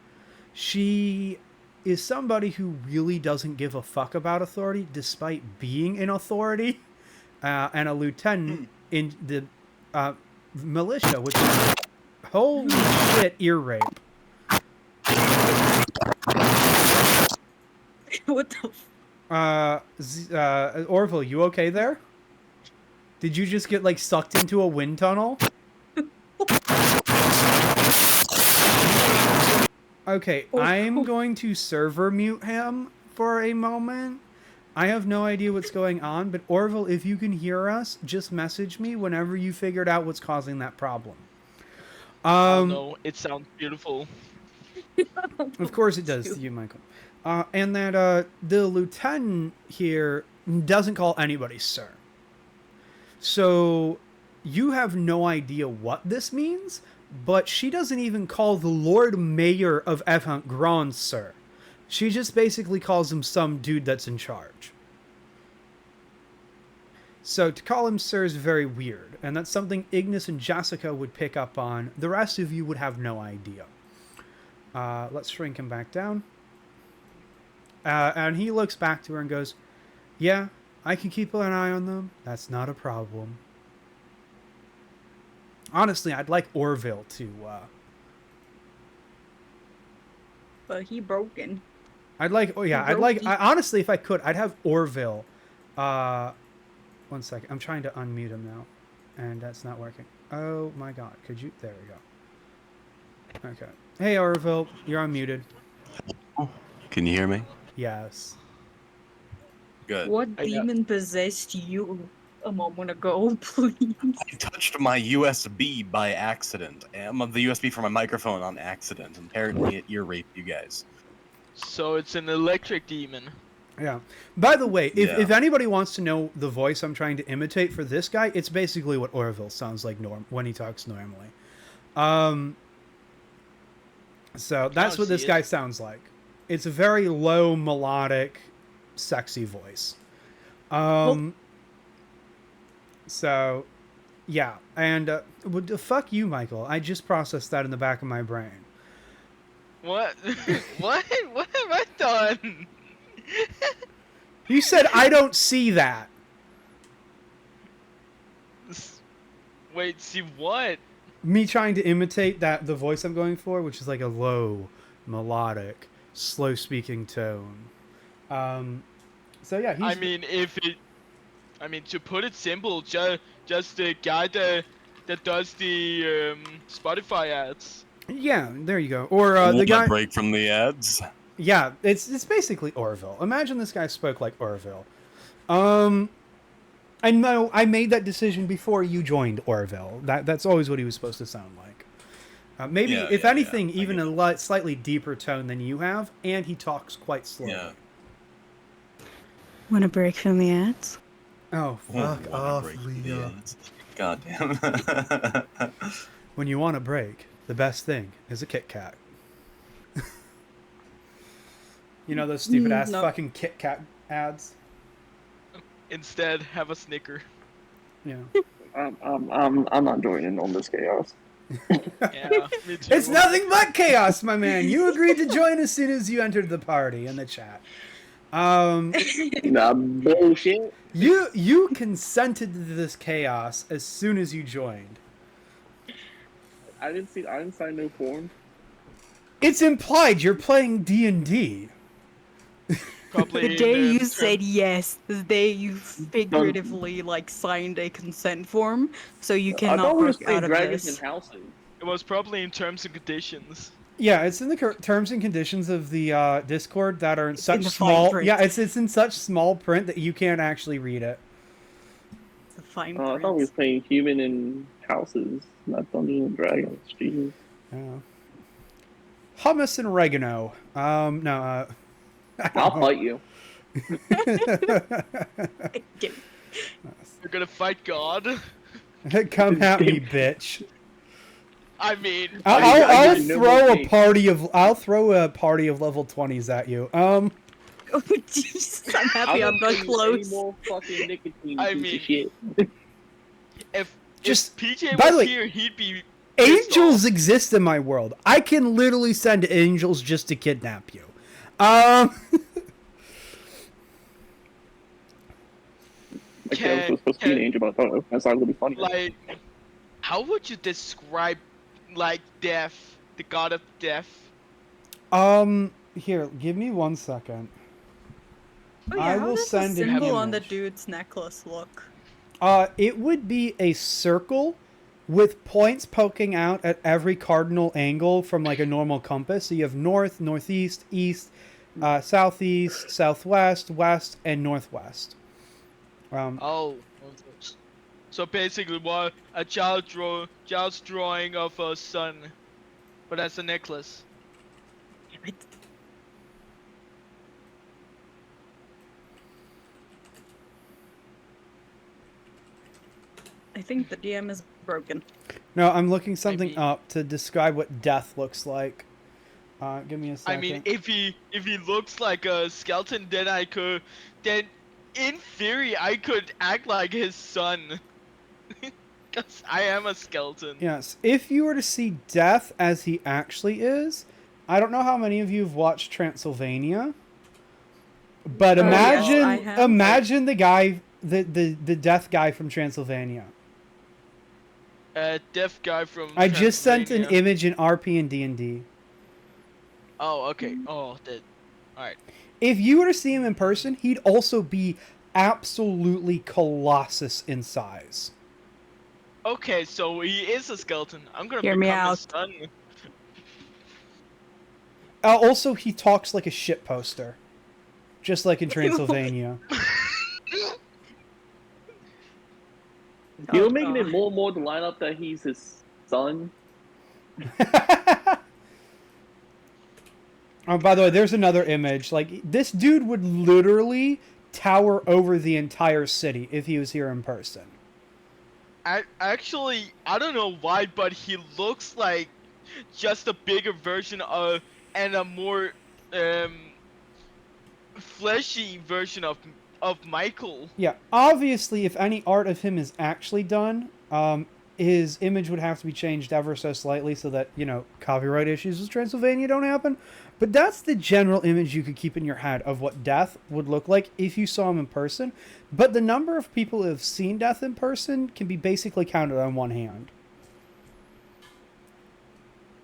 She is somebody who really doesn't give a fuck about authority, despite being in authority, and a lieutenant in the militia, which is holy shit, ear rape. What the Orville, you okay there? Did you just get like sucked into a wind tunnel? Okay, I'm going to server mute him for a moment. I have no idea what's going on, but Orville, if you can hear us, just message me whenever you figured out what's causing that problem. Oh no, it sounds beautiful. Of course it does to you, Michael. And that the lieutenant here doesn't call anybody sir. So you have no idea what this means, but she doesn't even call the Lord Mayor of Evant Grand sir. She just basically calls him some dude that's in charge. So to call him sir is very weird, and that's something Ignis and Jessica would pick up on. The rest of you would have no idea. Let's shrink him back down. And he looks back to her and goes, yeah, I can keep an eye on them. That's not a problem. Honestly, I'd like Orville to... But he broken. I'd like... Oh, yeah, honestly, if I could, I'd have Orville... one second. I'm trying to unmute him now. And that's not working. Oh, my God. Could you... There we go. Okay. Hey, Orville. You're unmuted. Can you hear me? Yes. Good. What demon possessed you a moment ago, please? I touched my USB by accident. The USB for my microphone on accident. Apparently, it ear raped you guys. So it's an electric demon. Yeah. By the way, if anybody wants to know the voice I'm trying to imitate for this guy, it's basically what Orville sounds like when he talks normally. So that's what this guy sounds like. It's a very low, melodic, sexy voice. So, yeah. And fuck you, Michael. I just processed that in the back of my brain. What? What have I done? You said I don't see that. Wait, see what? Me trying to imitate the voice I'm going for, which is like a low, melodic, slow-speaking tone. So yeah, I mean, to put it simple, just the guy that does the Spotify ads. Yeah, there you go. Or the guy break from the ads. Yeah, it's basically Orville. Imagine this guy spoke like Orville. I know I made that decision before you joined Orville. That's always what he was supposed to sound like. Maybe, if anything, even a slightly deeper tone than you have, and he talks quite slowly. Yeah. Want to break from the ads? Oh, fuck off, Leah. God damn. When you want to break, the best thing is a Kit Kat. You know those stupid ass fucking Kit Kat ads? Instead, have a Snicker. Yeah. I'm not joining on this chaos. Yeah, me too. It's nothing but chaos, my man. You agreed to join as soon as you entered the party in the chat. Nah, bullshit. You consented to this chaos as soon as you joined. I didn't sign no form. It's implied you're playing D&D. Probably the day you said yes, the day you figuratively signed a consent form, so you cannot break out of this. It was probably in terms and conditions. Yeah, it's in the terms and conditions of the Discord that are in such small. Yeah, it's in such small print that you can't actually read it. It's a fine print. I thought we were playing human in houses, not Dungeons and Dragons. Jesus. Yeah. Hummus and oregano. No. I'll fight you. You're gonna fight God? Come at me, bitch. I mean, I'll throw a party of level 20s at you. Oh jeez, I'm happy I'm not close. I mean, if PJ by the was way, here, he'd be. Angels exist in my world. I can literally send angels just to kidnap you. My character was supposed to be an angel, but I thought that sounded really funny. How would you describe, like, death, the god of death? Here, give me 1 second. Oh yeah, I how will does the send an symbol on the image. dude's necklace look? It would be a circle with points poking out at every cardinal angle from like a normal compass. So you have north, northeast, east, southeast, southwest, west, and northwest. Oh. So basically, what a child's drawing of a sun, but that's a necklace. I think the DM is broken. No, I'm looking something mean- up to describe what death looks like. Give me a second. I mean, if he looks like a skeleton, then in theory I could act like his son, cause I am a skeleton. Yes, if you were to see death as he actually is, I don't know how many of you have watched Transylvania, but Oh, yes, imagine I have. imagine the guy, the death guy from Transylvania. Deaf guy from. I just sent an Transylvania. image in RP and D&D. Oh, okay. Oh, that. All right. If you were to see him in person, he'd also be absolutely colossus in size. Okay, so he is a skeleton. I'm gonna Hear become me his out. son. Also, he talks like a shit poster, just like in Transylvania. You're Oh, making it God. more and more to line up that he's his son. Oh, by the way, there's another image. Like, this dude would literally tower over the entire city if he was here in person. Actually, I don't know why, but he looks like just a bigger version of and a more fleshy version of Michael. Yeah, obviously, if any art of him is actually done, his image would have to be changed ever so slightly so that, you know, copyright issues with Transylvania don't happen. But that's the general image you could keep in your head of what Death would look like if you saw him in person. But the number of people who have seen Death in person can be basically counted on one hand.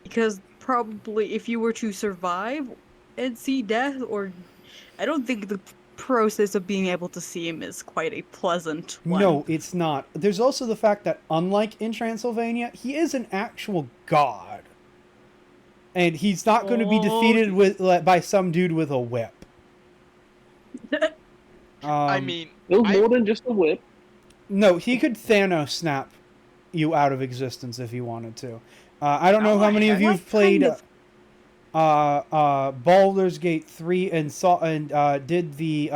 Because probably if you were to survive and see death, or I don't think the process of being able to see him is quite a pleasant one. No, it's not. There's also the fact that, unlike in Transylvania, he is an actual god. And he's not going to be defeated by some dude with a whip. I mean, It was more than just a whip. No, he could Thanos snap you out of existence if he wanted to. I don't know how many of you have played Baldur's Gate 3 and did the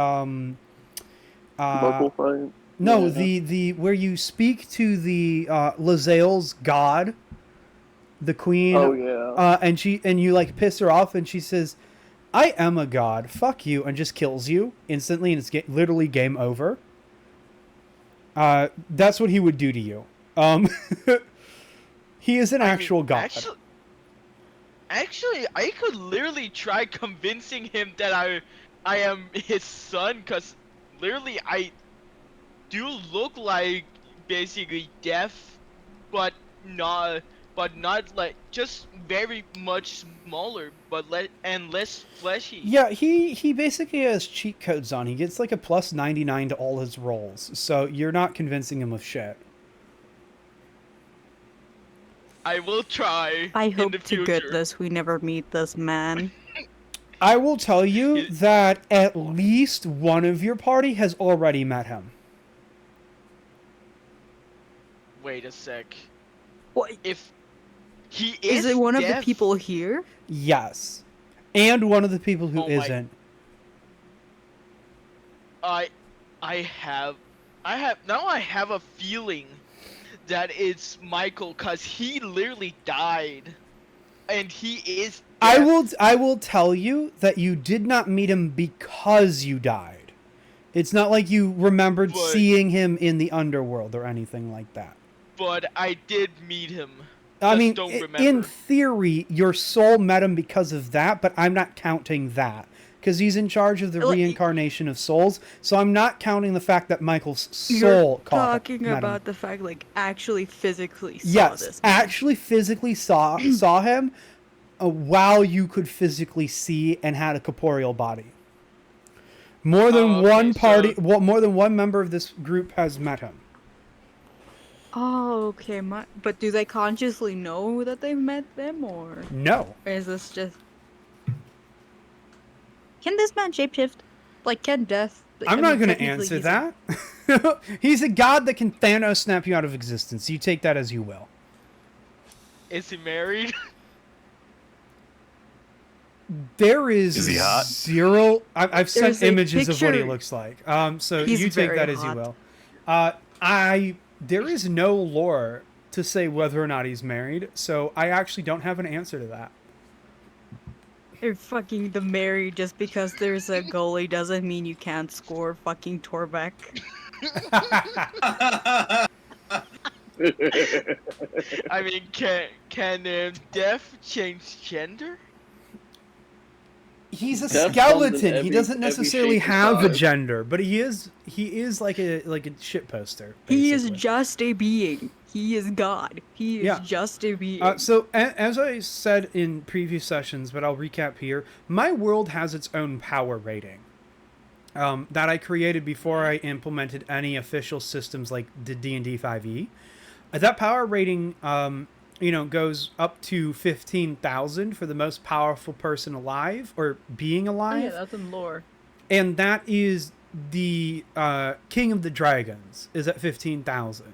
Local fight. no, Yeah. the where you speak to the Lae'zel's god, the queen. Oh yeah. And you like piss her off, and she says, "I am a god. Fuck you," and just kills you instantly, and it's literally game over. That's what he would do to you. He is an actual god. Actually, I could literally try convincing him that I am his son, cause literally I do look like basically Death, but not like just very much smaller, but less fleshy. Yeah, he basically has cheat codes on. He gets like a plus 99 to all his rolls, so you're not convincing him of shit. I will try. I in hope the to future. goodness we never meet this man. I will tell you that at least one of your party has already met him. Wait a sec. What? If he Is it one of the deaf- people here? Yes. And one of the people who Oh my- isn't. I have a feeling that it's Michael, cause he literally died, and he is. Deaf. I will tell you that you did not meet him because you died. It's not like you remembered But- seeing him in the underworld or anything like that. But I did meet him. I Just mean, don't in remember. theory, your soul met him because of that, but I'm not counting that. because he's in charge of the Like- reincarnation of souls. So I'm not counting the fact that Michael's soul You're caught talking met him. about the fact, like, actually physically saw Yes, this man. actually physically saw him while you could physically see and had a corporeal body. More than Oh, okay, one party, so- more than one member of this group has met him. Oh, okay. But do they consciously know that they've met them, or No. is this just? Can this man shapeshift? Like, can death? I'm not going to technically answer he's that. He's a god that can Thanos snap you out of existence. You take that as you will. Is he married? There is Is he hot? zero. I've sent There's a images of what he picture. looks like. So He's you take very that as you hot. will. There is no lore to say whether or not he's married, so I actually don't have an answer to that. You're fucking the married just because there's a goalie doesn't mean you can't score, fucking Torbeck. I mean, can Death change gender? He's a Death comes in skeleton. He every- doesn't every necessarily shape and have a size. gender, but he is like a shit poster. He is basically. just a being. He is God. He is Yeah. just a being. So, as I said in previous sessions, but I'll recap here, my world has its own power rating that I created before I implemented any official systems like the D&D 5e. That power rating, goes up to 15,000 for the most powerful person alive, or being Oh, alive. yeah, that's in lore. And that is the King of the Dragons is at 15,000.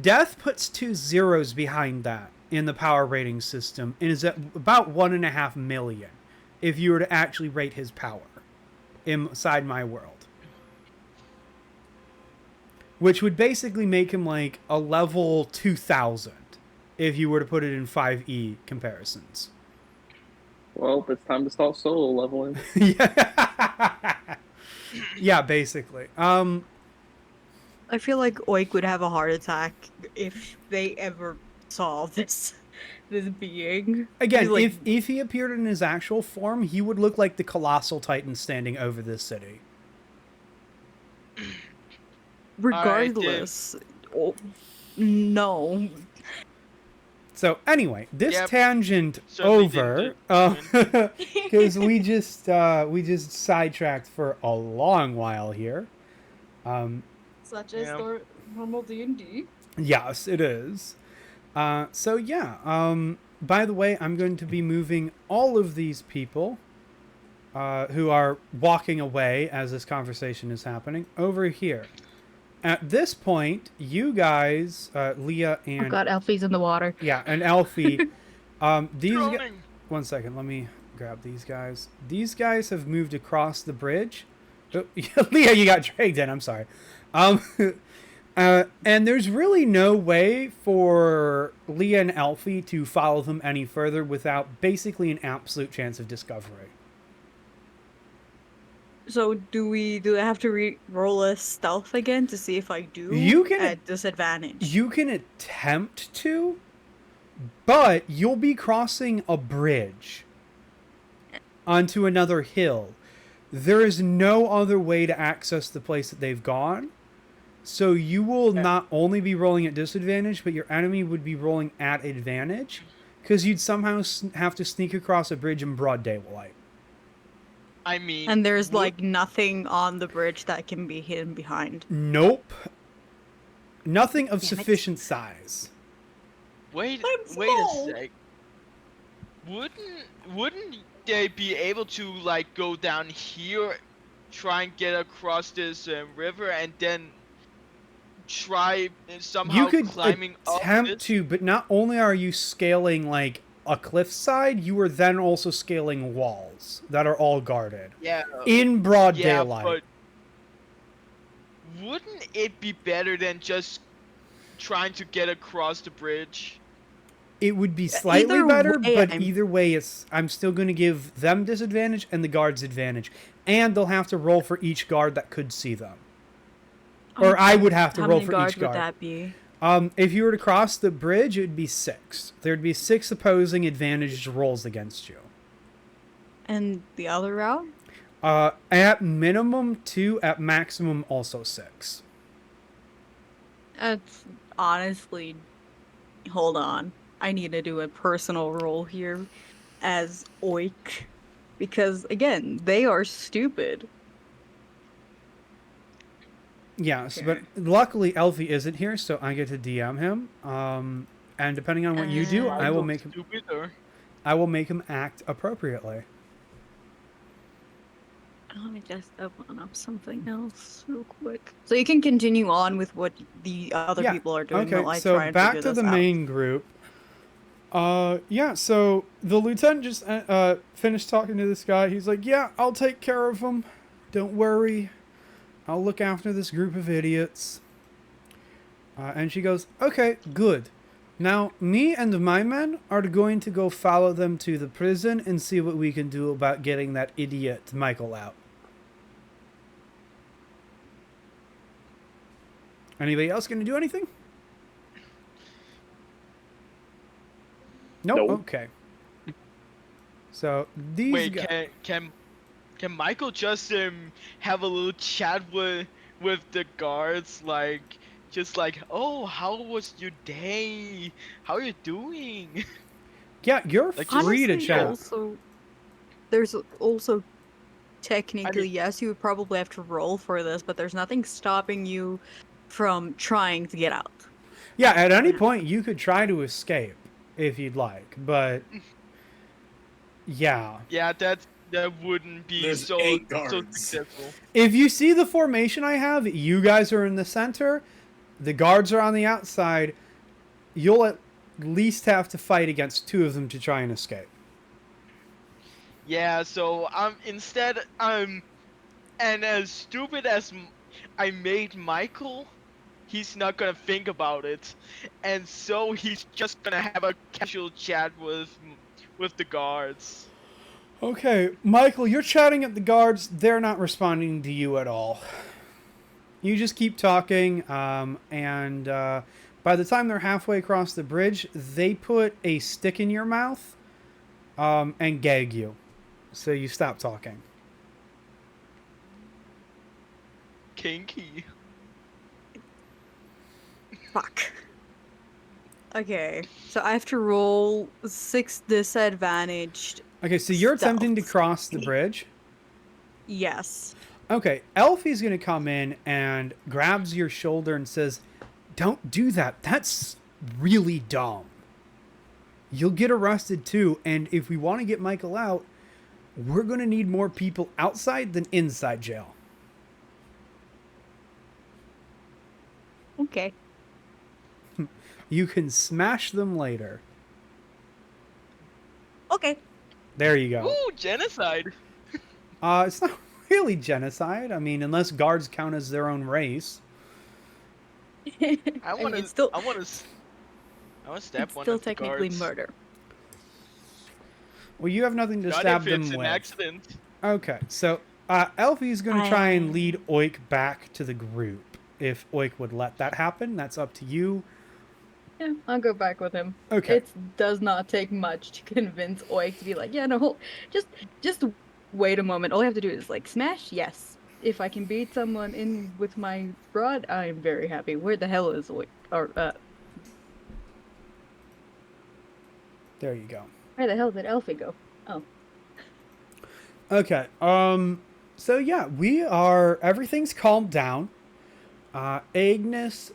Death puts 2 zeros behind that in the power rating system and is at about 1.5 million if you were to actually rate his power inside my world. Which would basically make him like a level 2000 if you were to put it in 5e comparisons. Well, it's time to start solo leveling. Yeah, basically. I feel like Oik would have a heart attack if they ever saw this being. Again, He's like, if he appeared in his actual form, he would look like the colossal titan standing over this city. regardless, no. So anyway, this Yep. tangent Certainly over, didn't because we just sidetracked for a long while here. Such as Yeah. the normal D&D. Yes, it is. So yeah. By the way, I'm going to be moving all of these people who are walking away as this conversation is happening over here. At this point, you guys, Leah and Oh god, Elfie's in the water. yeah, and Elfie, these guys. Droning. One second, let me grab these guys. These guys have moved across the bridge. Oh, Leah, you got dragged in. I'm sorry. And there's really no way for Leah and Elfie to follow them any further without basically an absolute chance of discovery. So do I have to roll a stealth again to see if I do? You can- at disadvantage. You can attempt to, but you'll be crossing a bridge onto another hill. There is no other way to access the place that they've gone. So you will not only be rolling at disadvantage, but your enemy would be rolling at advantage because you'd somehow have to sneak across a bridge in broad daylight. I mean, And there's would- like nothing on the bridge that can be hidden behind. Nope. Nothing of Damn it. sufficient size. wait a small. sec. Wouldn't they be able to like go down here, try and get across this river, and then try somehow You could climbing up attempt it? to, but not only are you scaling like a cliffside, you are then also scaling walls that are all guarded Yeah. in broad Yeah, daylight. but wouldn't it be better than just trying to get across the bridge? It would be slightly Either better, way, but I'm- either way, I'm still going to give them disadvantage and the guards advantage, and they'll have to roll for each guard that could see them. Or I would have to How roll many for guards each would guard. that be? If you were to cross the bridge, it would be 6. There'd be 6 opposing advantage rolls against you. And the other route? At minimum 2, at maximum also 6. That's honestly, hold on. I need to do a personal role here as Oik. Because again, they are stupid. Yes, but Okay. luckily Elfie isn't here, so I get to DM him. And depending on what you do, Uh, Michael stupid or I will make him act appropriately. Let me just open up something else real quick. So you can continue on with what the other Yeah. people are doing Okay, while I so try and back figure to this the out. main group. Yeah, so the lieutenant just finished talking to this guy. He's like, yeah, I'll take care of him. Don't worry. I'll look after this group of idiots. And she goes, okay, good. Now, me and my men are going to go follow them to the prison and see what we can do about getting that idiot Michael out. Anybody else going to do anything? Nope. Nope. Okay. So these wait, guys. can Michael just have a little chat with the guards, like just like, oh, how was your day? How are you doing? Yeah, you're Like, just free to Honestly, chat. also, there's also I technically, mean, yes, you would probably have to roll for this, but there's nothing stopping you from trying to get out. Yeah, at any point you could try to escape if you'd like, but yeah. yeah, that wouldn't be There's so 8 so guards. successful. If you see the formation I have, you guys are in the center, the guards are on the outside, you'll at least have to fight against 2 of them to try and escape. Yeah, so instead and as stupid as I made Michael, he's not gonna think about it, and so he's just gonna have a casual chat with the guards. Okay, Michael, you're chatting at the guards, they're not responding to you at all. You just keep talking, and by the time they're halfway across the bridge, they put a stick in your mouth and gag you. So you stop talking. Kinky. Fuck. Okay, so I have to roll 6 disadvantaged. Okay, so you're attempting to Stealth. cross the bridge. Yes. Okay, Elfie's gonna come in and grabs your shoulder and says, "Don't do that. That's really dumb. You'll get arrested too, and if we want to get Michael out, we're gonna need more people outside than inside jail." Okay. You can smash them later. Okay. There you go. Ooh, genocide. It's not really genocide. I mean, unless guards count as their own race. I want to. it's still, I want to stab it's one still of the technically guards. murder. Well, you have nothing to Not stab if it's them an with. accident. Okay, so Elfie's going to try and I- lead Oik back to the group. If Oik would let that happen, that's up to you. Yeah, I'll go back with him. Okay. It does not take much to convince Oik to be like, yeah, no, just wait a moment. All I have to do is like smash. Yes, if I can beat someone in with my rod, I am very happy. Where the hell is Oik? Or There you go. where the hell did Elfie go? Oh, Okay. So yeah, everything's calmed down. Agnes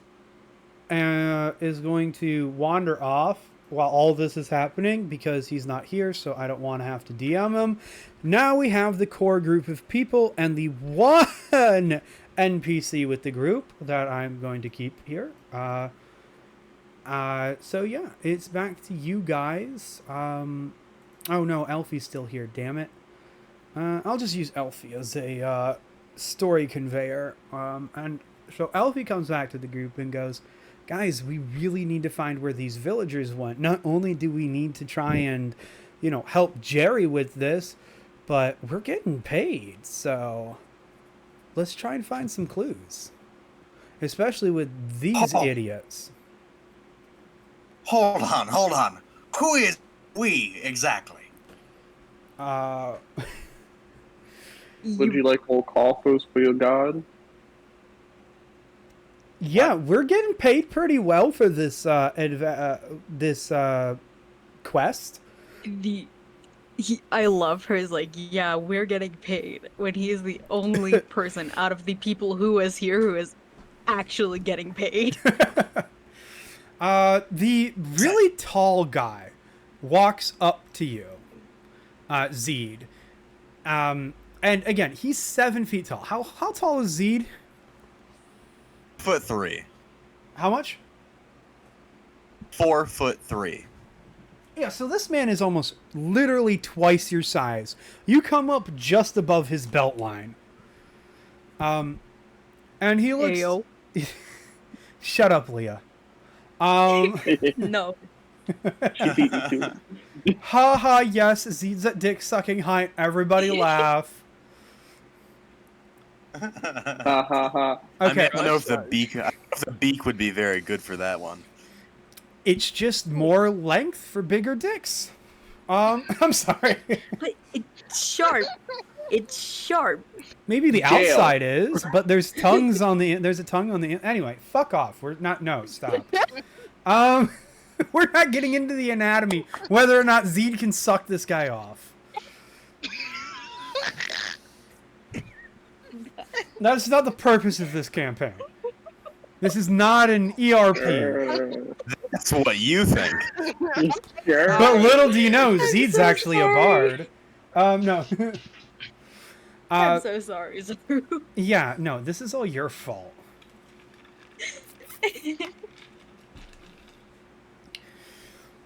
is going to wander off while all this is happening because he's not here, so I don't want to have to DM him. Now we have the core group of people and the one NPC with the group that I'm going to keep here. So yeah, it's back to you guys. Oh no, Elfie's still here, damn it. I'll just use Elfie as a story conveyor. And so Elfie comes back to the group and goes, guys, we really need to find where these villagers went. Not only do we need to try and, help Jerry with this, but we're getting paid. So let's try and find some clues. Especially with these idiots. Hold on. Who is we exactly? Would you like more coffers for your god? Yeah, we're getting paid pretty well for this quest. I love her. Is like, yeah, we're getting paid when he is the only person out of the people who is here who is actually getting paid. The really tall guy walks up to you, Zeed. And again, he's 7 feet tall. How tall is Zeed? 4'3". How much? 4'3". Yeah, so this man is almost literally twice your size. You come up just above his belt line. And he looks... Ayo. Shut up, Leah. No. She beat me to it. Ha ha, yes, Zeed's at dick sucking height. Everybody laugh. Ha ha ha. Okay. I don't know if the beak would be very good for that one. It's just more length for bigger dicks. I'm sorry. But it's sharp. It's sharp. Maybe the Jail. outside is, but there's tongues on the. There's a tongue on the. Anyway, fuck off. We're not. No, stop. We're not getting into the anatomy. Whether or not Zeed can suck this guy off. That's not the purpose of this campaign. This is not an ERP. That's what you think. Sure. But little do you know, I'm Zeed's so actually sorry. a bard. No. I'm so sorry, Zaru. Yeah, no, this is all your fault.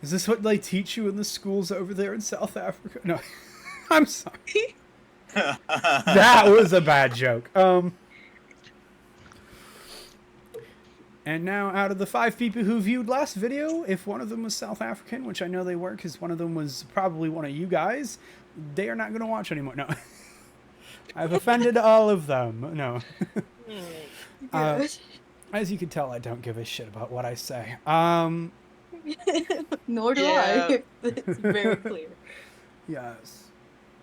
Is this what they teach you in the schools over there in South Africa? No. I'm sorry. That was a bad joke. And now, out of the 5 people who viewed last video, if one of them was South African, which I know they were because one of them was probably one of you guys, they are not going to watch anymore. No. I've offended all of them. No. As you can tell, I don't give a shit about what I say. Nor do Yeah. I. It's very clear. Yes.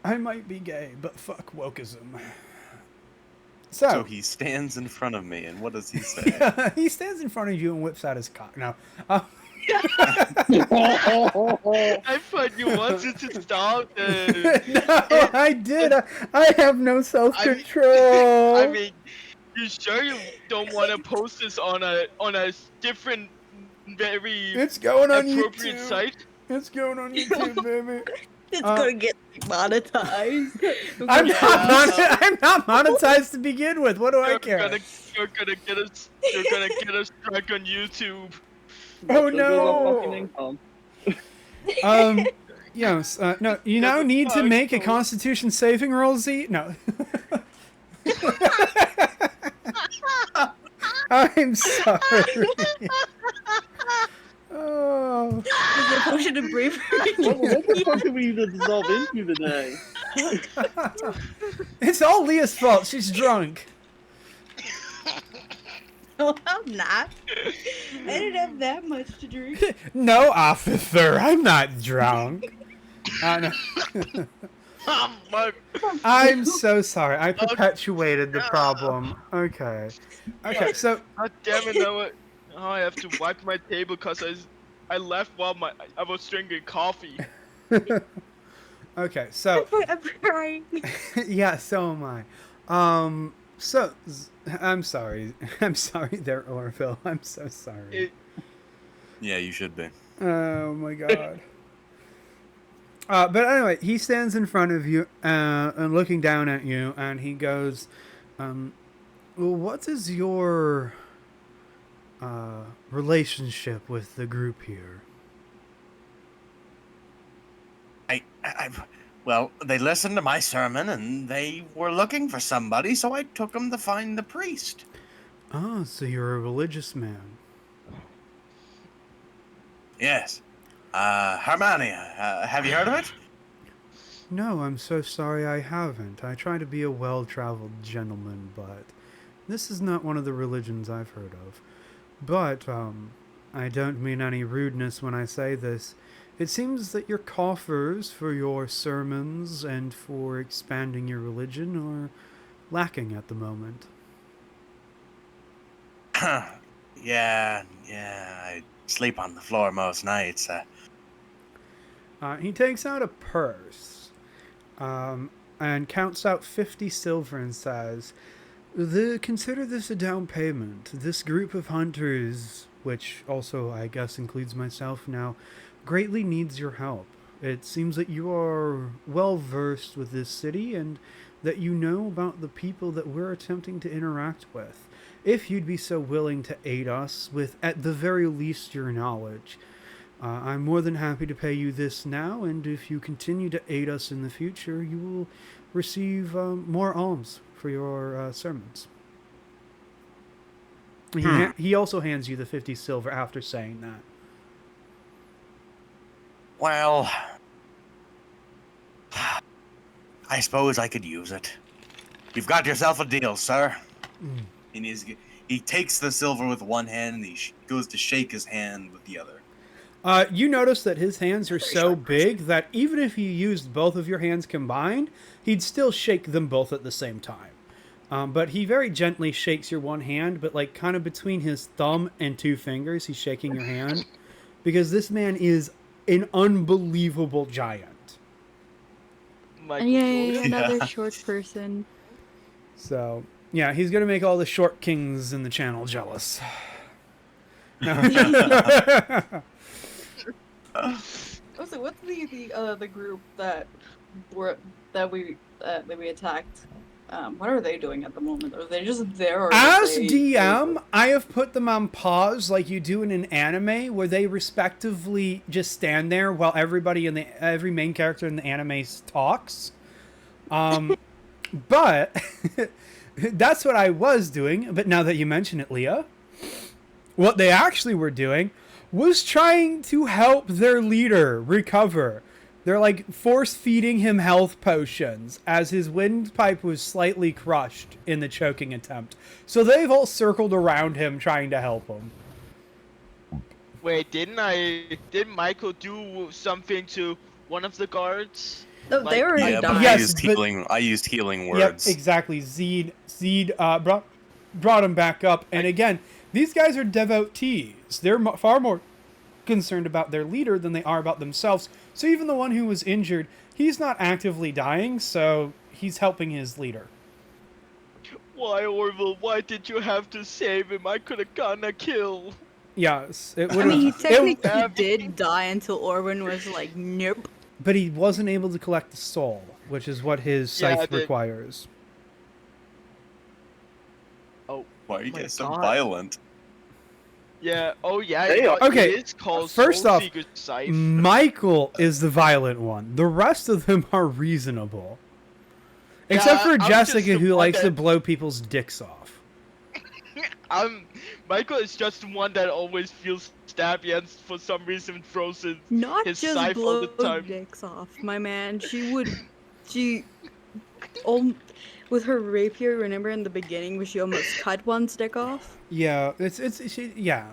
I might be gay, but fuck wokeism. So he stands in front of me, and what does he say? He stands in front of you and whips out his cock. No. I thought you wanted to stop. No, I did. I have no self-control. I mean, you sure you don't want to post this on a different, very It's going on appropriate YouTube. site? It's going on YouTube, baby. It's gonna get monetized. I'm Yeah. I'm not monetized to begin with. What do I care? You're gonna get a strike on YouTube. Oh, There goes our fucking no. income. Yes. No. You now need to make a Constitution saving roll, Z. No. I'm sorry. Oh. Is it a potion of bravery? What the fuck did we even dissolve into today? It's all Leah's fault. She's drunk. No, I'm not. I didn't have that much to drink. No, officer. I'm not drunk. No. I'm so sorry. I perpetuated the problem. Okay. Okay, so God damn it! Now I have to wipe my table because I left while I was drinking coffee. okay, so I'm crying. yeah, so am I. So I'm sorry. I'm sorry there, Orville. I'm so sorry. Yeah, you should be. Oh my god. But anyway, he stands in front of you and looking down at you, and he goes, well, what is your relationship with the group here? Well, they listened to my sermon, and they were looking for somebody, so I took them to find the priest. Oh, so you're a religious man. Yes. Harmonia. Have you heard of it? No, I'm so sorry I haven't. I try to be a well-traveled gentleman, but this is not one of the religions I've heard of. But, I don't mean any rudeness when I say this. It seems that your coffers for your sermons and for expanding your religion are lacking at the moment. Yeah, I sleep on the floor most nights. He takes out a purse and counts out 50 silver and says, consider this a down payment. This group of hunters, which also I guess includes myself now, greatly needs your help. It seems that you are well versed with this city and that you know about the people that we're attempting to interact with. If you'd be so willing to aid us with, at the very least, your knowledge, I'm more than happy to pay you this now, and if you continue to aid us in the future, you will receive more alms for your sermons. He also hands you the 50 silver after saying that. Well, I suppose I could use it. You've got yourself a deal, sir. And he takes the silver with one hand and he goes to shake his hand with the other. You notice that his hands are so big that even if you used both of your hands combined, he'd still shake them both at the same time. But he very gently shakes your one hand, but like kind of between his thumb and two fingers, he's shaking your hand. Because this man is an unbelievable giant. Yay, another short person. So, yeah, he's going to make all the short kings in the channel jealous. Also, what's the group that we attacked? What are they doing at the moment? Are they just there? Or As DM, I have put them on pause like you do in an anime, where they respectively just stand there while every main character in the anime talks. But that's what I was doing. But now that you mention it, Leah, what they actually were doing was trying to help their leader recover. They're like force feeding him health potions as his windpipe was slightly crushed in the choking attempt. So they've all circled around him trying to help him. Wait, didn't Michael do something to one of the guards? No, they already but died. Yes, I used healing words. Yep, exactly. Zed brought him back up. And again, these guys are devotees. They're far more concerned about their leader than they are about themselves. So even the one who was injured, he's not actively dying, so he's helping his leader. Why, Orville? Why did you have to save him? I could have gotten a kill. Yes, it I would mean, he have. technically did die until Orwin was like, nope. But he wasn't able to collect the soul, which is what his scythe requires. Oh, why are you my guys so God. violent? Yeah. Oh, yeah. They are. Okay, It is called first off, Soulseeker's Scythe. Michael is the violent one. The rest of them are reasonable. Except for I'm just Jessica, the who one likes to that- blow people's dicks off. Michael is just the one that always feels stabby and for some reason throws his Not his just scythe all the blow time. dicks off, my man. With her rapier, remember in the beginning where she almost cut one's dick off? Yeah, yeah.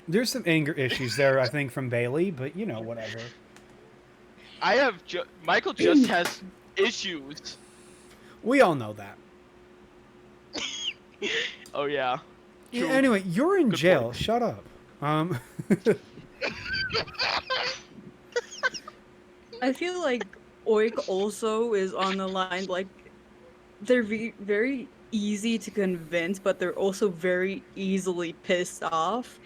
There's some anger issues there, I think, from Bailey, but you know, whatever. Michael just has issues. We all know that. Oh yeah. Yeah, True. anyway, you're in Good jail. point. Shut up. I feel like Oik also is on the line. Like, they're very easy to convince, but they're also very easily pissed off.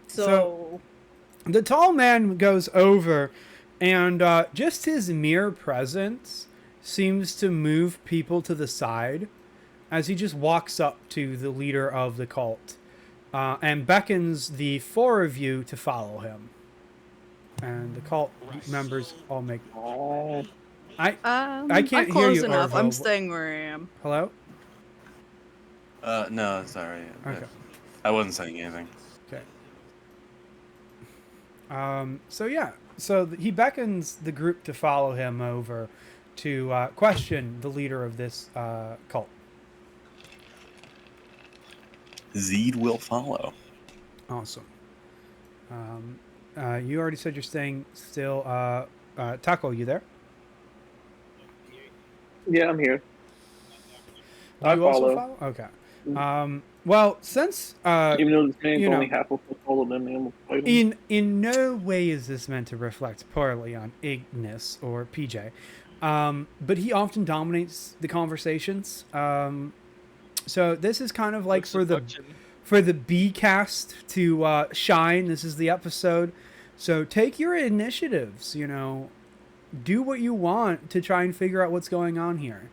So the tall man goes over, and just his mere presence seems to move people to the side as he just walks up to the leader of the cult and beckons the four of you to follow him. And the cult members all make... I can't I'm hear close you, enough. Arvo. I'm staying where I am. Hello? No, sorry. Okay. I wasn't saying anything. Okay. So yeah. So he beckons the group to follow him over to question the leader of this cult. Zed will follow. Awesome. You already said you're staying still. Taco, you there? Yeah, I'm here. Do I you also follow. follow? Okay. Well, since Even though this man's you know, only half a foot taller than me, I'm gonna fight him. in no way is this meant to reflect poorly on Ignis or PJ, but he often dominates the conversations. So this is kind of like for the B cast to shine. This is the episode. So take your initiatives. You know, do what you want to try and figure out what's going on here.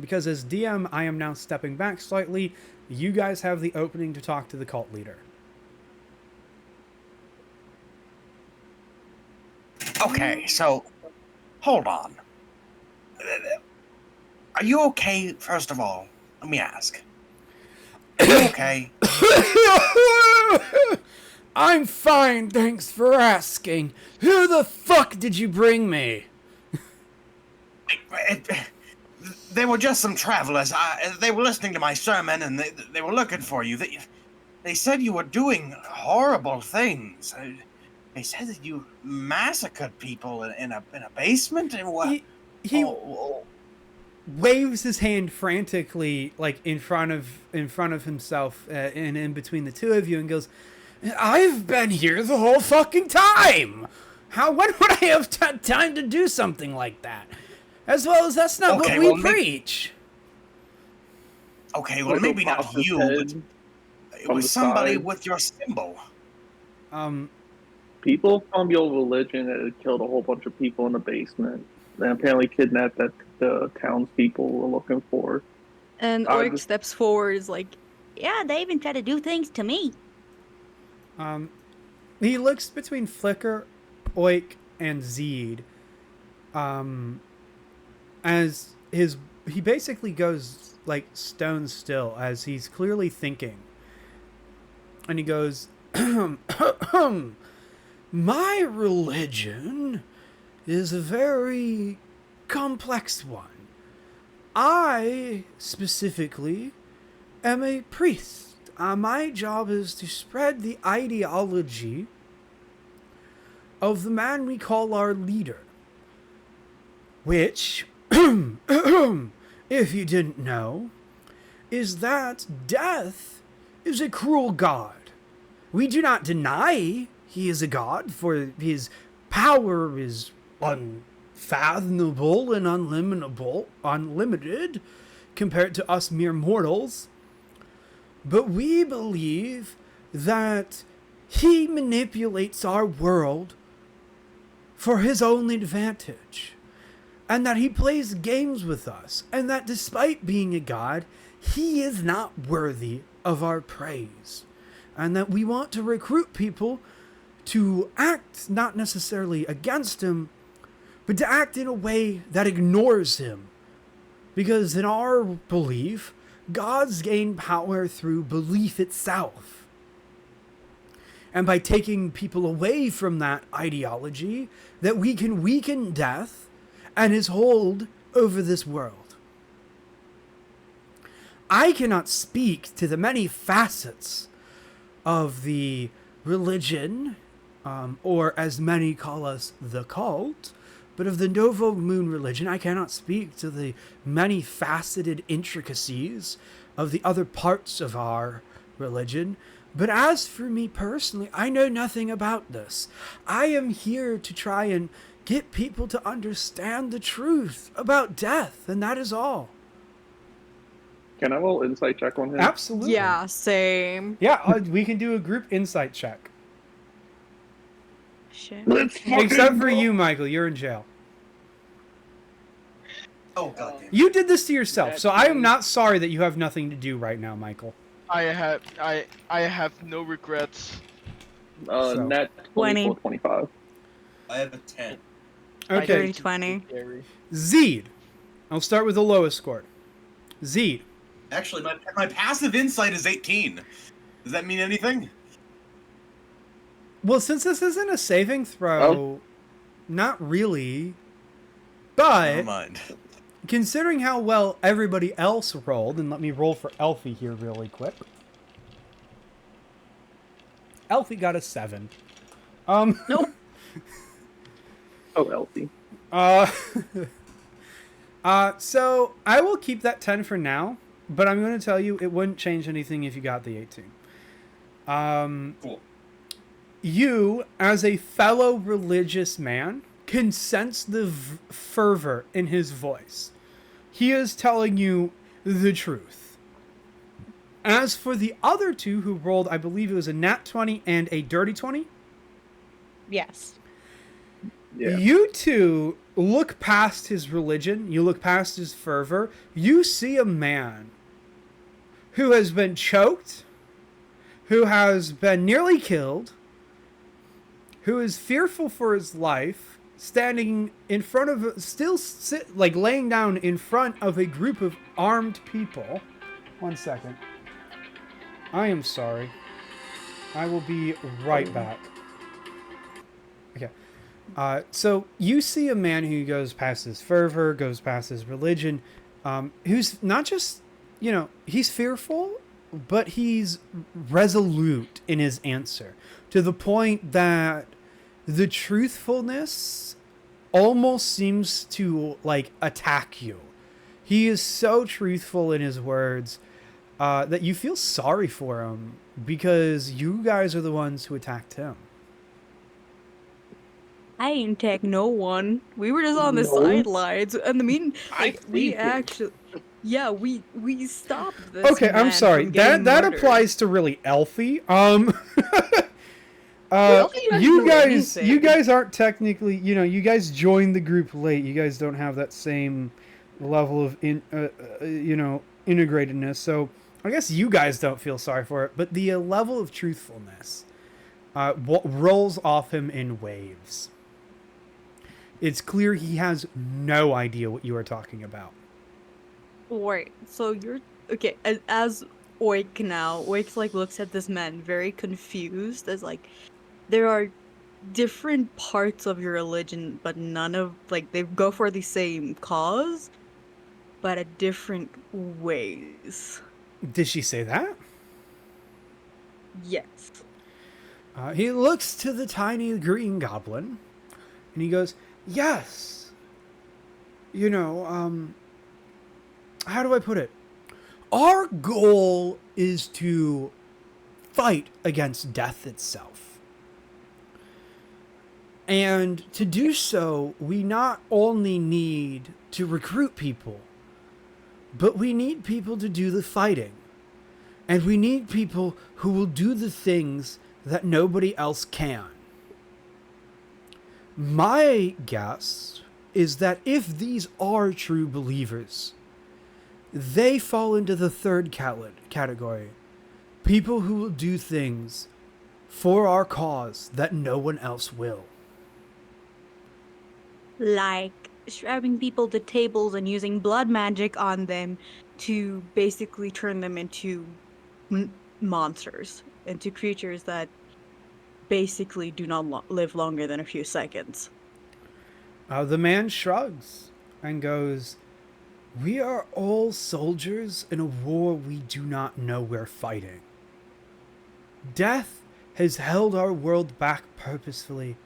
Because as DM, I am now stepping back slightly. You guys have the opening to talk to the cult leader. Okay, so hold on. Are you okay? First of all, let me ask. Are you okay? I'm fine, thanks for asking. Who the fuck did you bring me? They were just some travelers. They were listening to my sermon, and they were looking for you. They said you were doing horrible things. They said that you massacred people in a basement. And what? He waves his hand frantically, like in front of himself, and in between the two of you, and goes, "I've been here the whole fucking time. When would I have time to do something like that? As well as that's not what we preach." Okay, well, maybe not you, but it was somebody with your symbol. People from your religion had killed a whole bunch of people in the basement. And apparently kidnapped the townspeople were looking for. And Oik steps forward, is like, yeah, they even try to do things to me. He looks between Flicker, Oik, and Zeed. As he basically goes like stone still as he's clearly thinking. And he goes, "My religion is a very complex one. I, specifically, am a priest. My job is to spread the ideology of the man we call our leader. Which, if you didn't know, is that death is a cruel god. We do not deny he is a god, for his power is unfathomable and unlimited compared to us mere mortals. But we believe that he manipulates our world for his own advantage, and that he plays games with us, and that despite being a god, he is not worthy of our praise, and that we want to recruit people to act not necessarily against him, but to act in a way that ignores him. Because in our belief, gods gain power through belief itself. And by taking people away from that ideology, that we can weaken death and his hold over this world. I cannot speak to the many facets of the religion, or as many call us, the cult, but of the Novo Moon religion. I cannot speak to the many faceted intricacies of the other parts of our religion. But as for me personally, I know nothing about this. I am here to try and get people to understand the truth about death, and that is all. Can I roll insight check on him? Absolutely. Yeah, same. Yeah, we can do a group insight check. Shit. Except for you, Michael. You're in jail. Oh, goddamn. You did this to yourself, so I am not sorry that you have nothing to do right now, Michael. I have no regrets. Net 24, 25. I have a 10. Okay. 20. Zeed. I'll start with the lowest score. Zeed. Actually, my passive insight is 18. Does that mean anything? Well, since this isn't a saving throw, not really. But Never mind. considering how well everybody else rolled, and let me roll for Elfie here really quick. Elfie got a 7. Nope. Oh, Elfie. So I will keep that 10 for now, but I'm going to tell you it wouldn't change anything if you got the 18. Cool. You, as a fellow religious man, can sense the fervor in his voice. He is telling you the truth. As for the other two who rolled, I believe it was a nat 20 and a dirty 20. Yes. Yeah. You two look past his religion. You look past his fervor. You see a man who has been choked, who has been nearly killed, who is fearful for his life, standing in front of, laying down in front of a group of armed people. 1 second. I am sorry. I will be right back. Okay. So you see a man who goes past his fervor, goes past his religion, who's not just, he's fearful, but he's resolute in his answer, to the point that the truthfulness almost seems to, attack you. He is so truthful in his words that you feel sorry for him, because you guys are the ones who attacked him. I ain't attack no one. We were just on the No. sidelines. And we think it. actually... Yeah, we stopped this. Okay, I'm man sorry. from getting That murdered. applies to really Elfie. Elfie doesn't You know guys, anything. you guys aren't technically, you guys joined the group late. You guys don't have that same level of integratedness. So I guess you guys don't feel sorry for it, but the level of truthfulness rolls off him in waves. It's clear he has no idea what you are talking about. Wait, so you're... Okay, as Oik now, Oik, looks at this man very confused, as, there are different parts of your religion, but none of, they go for the same cause, but at different ways. Did she say that? Yes. He looks to the tiny green goblin, and he goes, yes. How do I put it? Our goal is to fight against death itself. And to do so, we not only need to recruit people, but we need people to do the fighting. And we need people who will do the things that nobody else can. My guess is that if these are true believers, they fall into the third category. People who will do things for our cause that no one else will. Like strapping people to tables and using blood magic on them to basically turn them into monsters, into creatures that basically do not live longer than a few seconds. The man shrugs and goes, we are all soldiers in a war we do not know we're fighting. Death has held our world back purposefully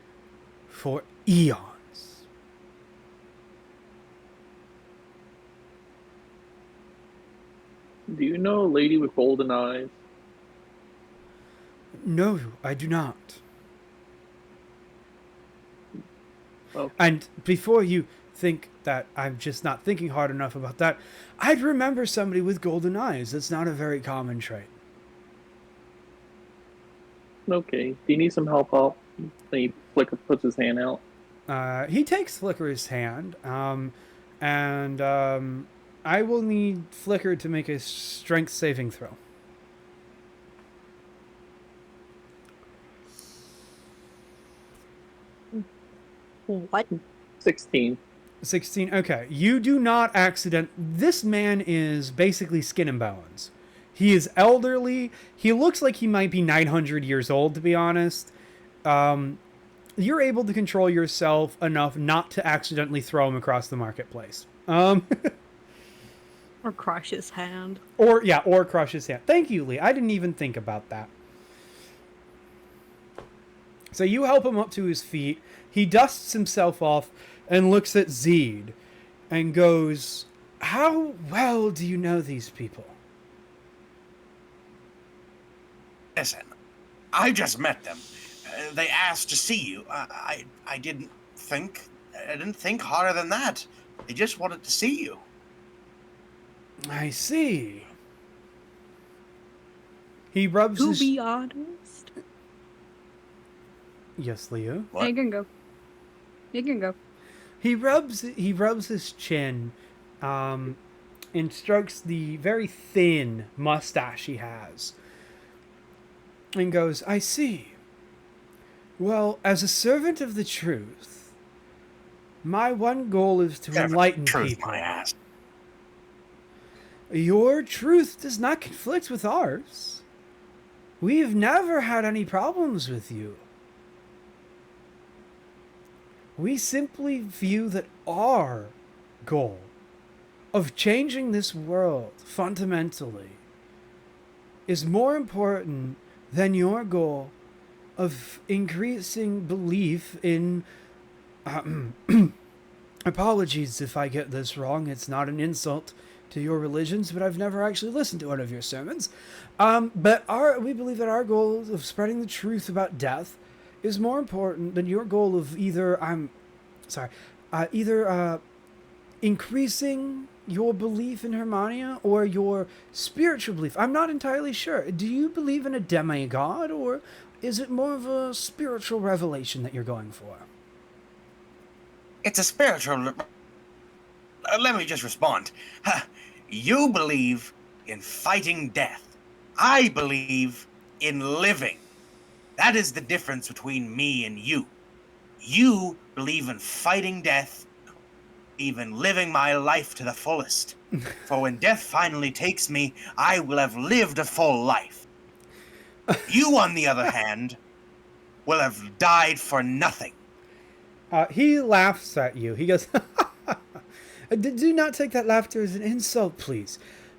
for eons. Do you know a lady with golden eyes? No, I do not. Oh. And before you think that I'm just not thinking hard enough about that, I'd remember somebody with golden eyes. That's not a very common trait. Okay. Do you need some help out? Then he puts his hand out. He takes Flicker's hand, and I will need Flicker to make a strength saving throw. What? 16. 16. Okay. You do not accident. This man is basically skin and bones. He is elderly. He looks like he might be 900 years old, to be honest. You're able to control yourself enough not to accidentally throw him across the marketplace. Or crush his hand. Or crush his hand. Thank you, Lee. I didn't even think about that. So you help him up to his feet. He dusts himself off and looks at Zeed and goes, "How well do you know these people?" Listen, I just met them. They asked to see you. I didn't think harder than that. They just wanted to see you. I see. He rubs To his... be honest. Yes, Leo? What? You can go. You can go. He rubs his chin, and strokes the very thin mustache he has, and goes, "I see. Well, as a servant of the truth, my one goal is to enlighten Truth, people. my ass. Your truth does not conflict with ours. We've never had any problems with you. We simply view that our goal of changing this world fundamentally is more important than your goal of increasing belief in... apologies if I get this wrong. It's not an insult to your religions, but I've never actually listened to one of your sermons. But we believe that our goal of spreading the truth about death is more important than your goal of either increasing your belief in Hermania or your spiritual belief. I'm not entirely sure. Do you believe in a demigod, or is it more of a spiritual revelation that you're going for? It's a spiritual... let me just respond. You believe in fighting death. I believe in living. That is the difference between me and you. You believe in fighting death, even living my life to the fullest. For when death finally takes me, I will have lived a full life. You, on the other hand, will have died for nothing. He laughs at you. He goes, Do not take that laughter as an insult, please.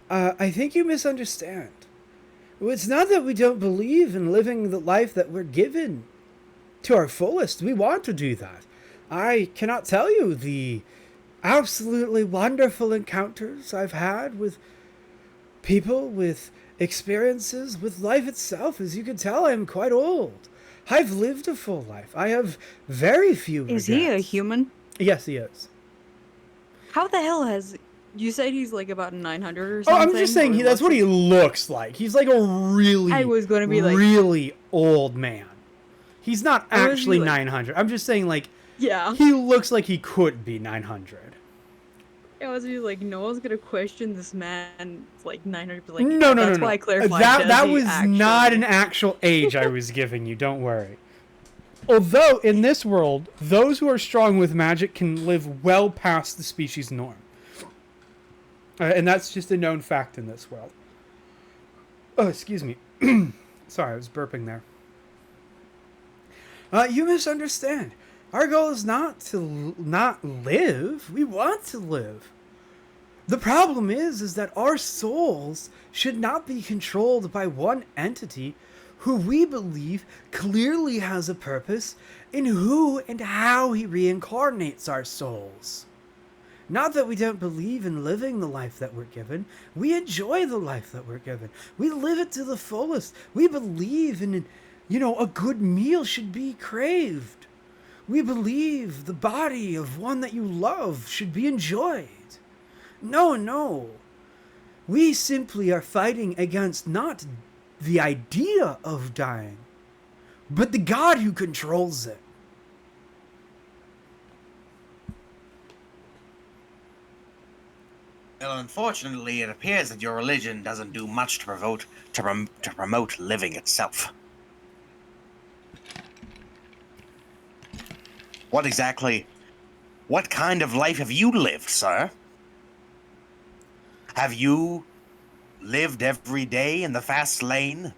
I think you misunderstand. It's not that we don't believe in living the life that we're given to our fullest. We want to do that. I cannot tell you the absolutely wonderful encounters I've had with people, with experiences, with life itself. As you can tell, I'm quite old. I've lived a full life. I have very few regrets. Is he a human? Yes, he is. How the hell has... You said he's like about 900 or Oh, something? I'm just saying that's what he looks like. He's like a really, I was gonna be like... really old man. He's not actually like- 900. I'm just saying, like, Yeah. he looks like he could be 900. I was just like, no one's gonna question this man. It's like 900. Like, No. That's why I clarified. That does was he actually... not an actual age I was giving you. Don't worry. Although, in this world, those who are strong with magic can live well past the species norm. And that's just a known fact in this world. Oh, excuse me. Sorry, I was burping there. You misunderstand. Our goal is not to not live. We want to live. The problem is that our souls should not be controlled by one entity who we believe clearly has a purpose in who and how he reincarnates our souls. Not that we don't believe in living the life that we're given. We enjoy the life that we're given. We live it to the fullest. We believe in, a good meal should be craved. We believe the body of one that you love should be enjoyed. No. We simply are fighting against not the idea of dying, but the God who controls it. Well, unfortunately, it appears that your religion doesn't do much to promote living itself. What kind of life have you lived, sir? Have you lived every day in the fast lane?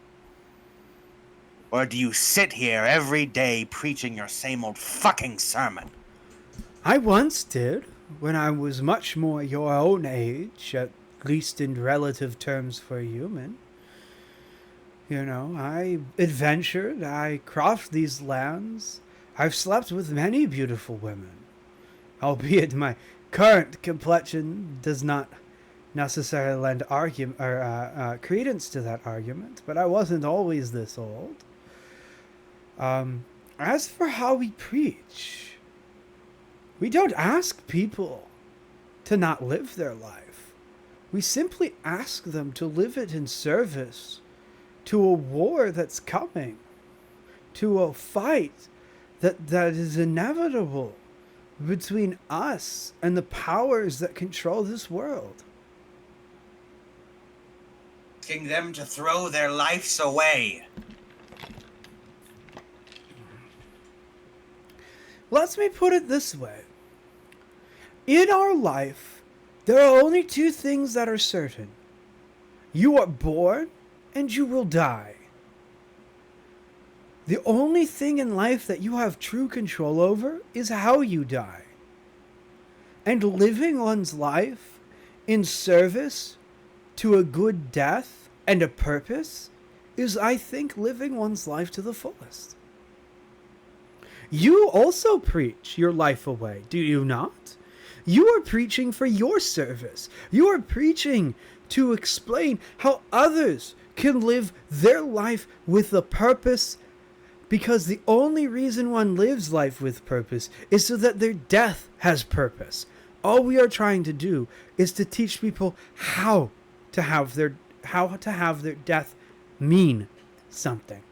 Or do you sit here every day preaching your same old fucking sermon? I once did, when I was much more your own age, at least in relative terms for a human. You know, I adventured, I crossed these lands, I've slept with many beautiful women, albeit my current complexion does not necessarily lend credence to that argument, but I wasn't always this old. As for how we preach, we don't ask people to not live their life. We simply ask them to live it in service to a war that's coming, to a fight that is inevitable between us and the powers that control this world. Asking them to throw their lives away. Let me put it this way. In our life, there are only two things that are certain. You are born and you will die. The only thing in life that you have true control over is how you die. And living one's life in service to a good death and a purpose is, I think, living one's life to the fullest. You also preach your life away, do you not? You are preaching for your service. You are preaching to explain how others can live their life with a purpose, because the only reason one lives life with purpose is so that their death has purpose. All we are trying to do is to teach people how to have their death mean something.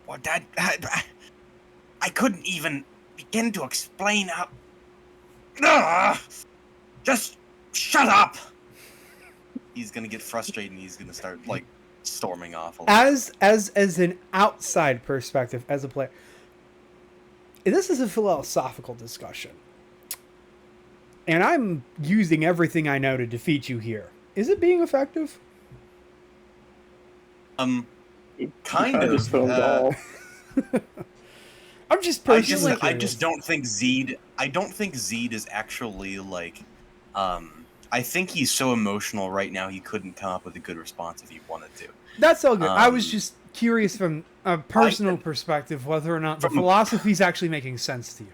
Well, Dad, I couldn't even begin to explain how... Just shut up! He's gonna get frustrated and he's gonna start, like, storming off. As an outside perspective, as a player, this is a philosophical discussion. And I'm using everything I know to defeat you here. Is it being effective? Kind of. I'm just personally I just don't think Zed. I don't think Zed is actually like. I think he's so emotional right now he couldn't come up with a good response if he wanted to. That's all good. I was just curious from a personal perspective whether or not the philosophy is actually making sense to you.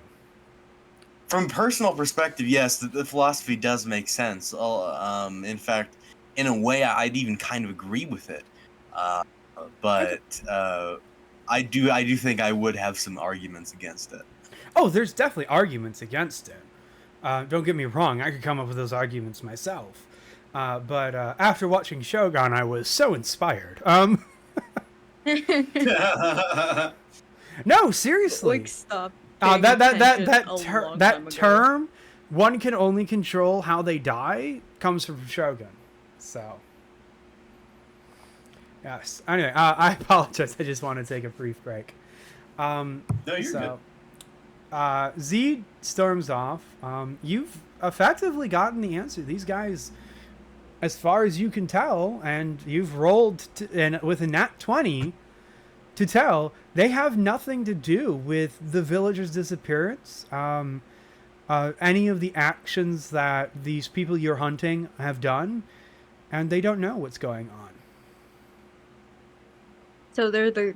From personal perspective, yes, the philosophy does make sense. In fact, in a way, I'd even kind of agree with it. But I do think I would have some arguments against it. Oh, there's definitely arguments against it. Don't get me wrong, I could come up with those arguments myself. But after watching Shogun, I was so inspired. No, seriously. Like, stop. That term, one can only control how they die, comes from Shogun. So, yes. Anyway, I apologize. I just want to take a brief break. No, you're good. Zed storms off. You've effectively gotten the answer. These guys, as far as you can tell, and you've rolled with a nat 20 to tell, they have nothing to do with the villager's disappearance, any of the actions that these people you're hunting have done, and they don't know what's going on. So they're the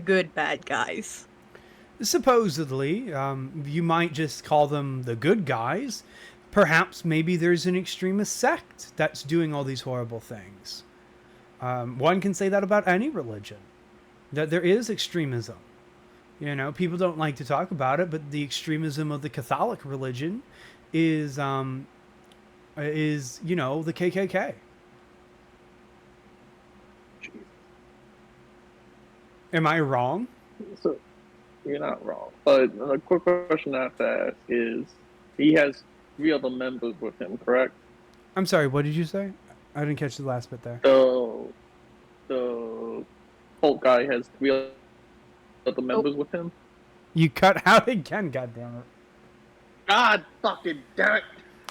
good bad guys. Supposedly, you might just call them the good guys. Perhaps maybe there's an extremist sect that's doing all these horrible things. One can say that about any religion, that there is extremism. You know, people don't like to talk about it, but the extremism of the Catholic religion is the KKK. Am I wrong? So, you're not wrong. But a quick question I have to ask is, he has 3 other members with him, correct? I'm sorry, what did you say? I didn't catch the last bit there. The Hulk guy has 3 other members with him? You cut out again, goddammit. God fucking damn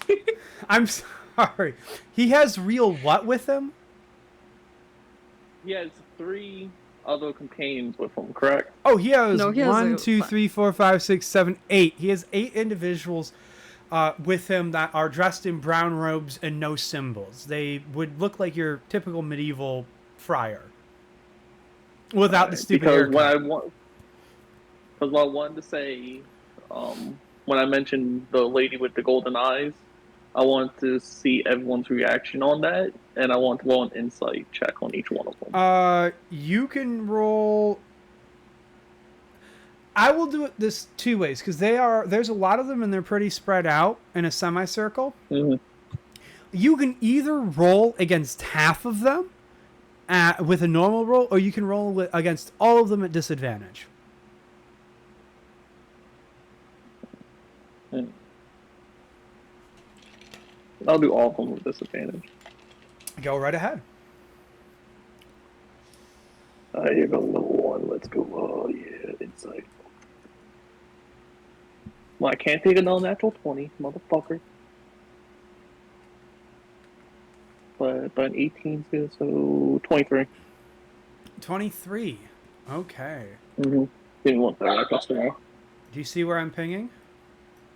it! I'm sorry. He has real what with him? He has 3 other companions with him, correct? Oh, he has No, he has 1, a- 2, 3, 4, 5, 6, 7, 8. He has 8 individuals. with him that are dressed in brown robes and no symbols. They would look like your typical medieval friar without the stupid because haircut. Because what I wanted to say, when I mentioned the lady with the golden eyes, I wanted to see everyone's reaction on that, and I want to roll an insight check on each one of them. You can roll. I will do it this 2 ways because there's a lot of them and they're pretty spread out in a semicircle. Mm-hmm. You can either roll against half of them with a normal roll, or you can roll against all of them at disadvantage. I'll do all of them with disadvantage. Go right ahead. Here goes number one. Let's go. Oh, yeah, insight. Well, I can't take a non-natural 20, motherfucker. But an 18's good, so 23. 23. Okay. Mm-hmm. Didn't want that customer. Do you see where I'm pinging?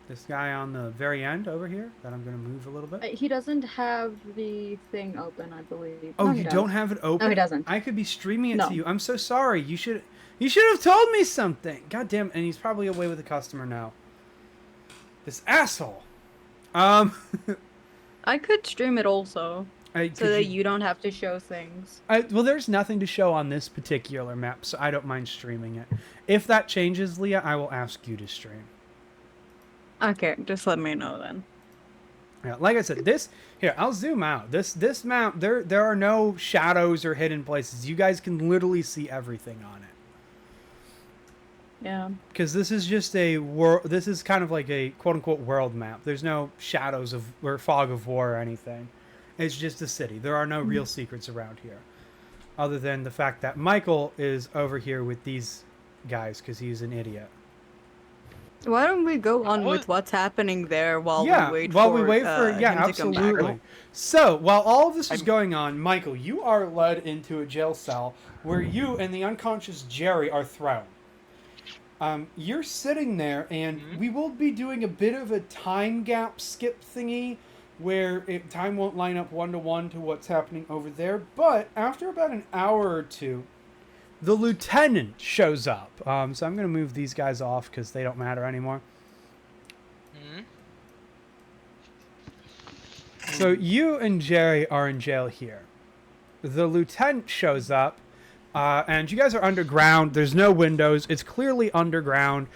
This guy on the very end over here that I'm going to move a little bit. He doesn't have the thing open, I believe. Oh, No, you don't have it open? No, he doesn't. I could be streaming it No. to you. I'm so sorry. You should have told me something. God damn. And he's probably away with a customer now. This asshole. I could stream it also, so Could that you don't have to show things. well, there's nothing to show on this particular map, so I don't mind streaming it. If that changes, Leah, I will ask you to stream. Okay, just let me know then. Yeah, like I said, I'll zoom out. This map, there are no shadows or hidden places. You guys can literally see everything on it. Yeah. Because this is just this is kind of like a quote-unquote world map. There's no shadows or fog of war or anything. It's just a city. There are no real secrets around here. Other than the fact that Michael is over here with these guys because he's an idiot. Why don't we go on with what's happening there while we wait for him to come back? Absolutely. So while all of this is going on, Michael, you are led into a jail cell where you and the unconscious Jerry are thrown. You're sitting there, and we will be doing a bit of a time gap skip thingy where time won't line up one-to-one to what's happening over there. But after about an hour or two, the lieutenant shows up. So I'm going to move these guys off because they don't matter anymore. So you and Jerry are in jail here. The lieutenant shows up, and you guys are underground. There's no windows. It's clearly underground.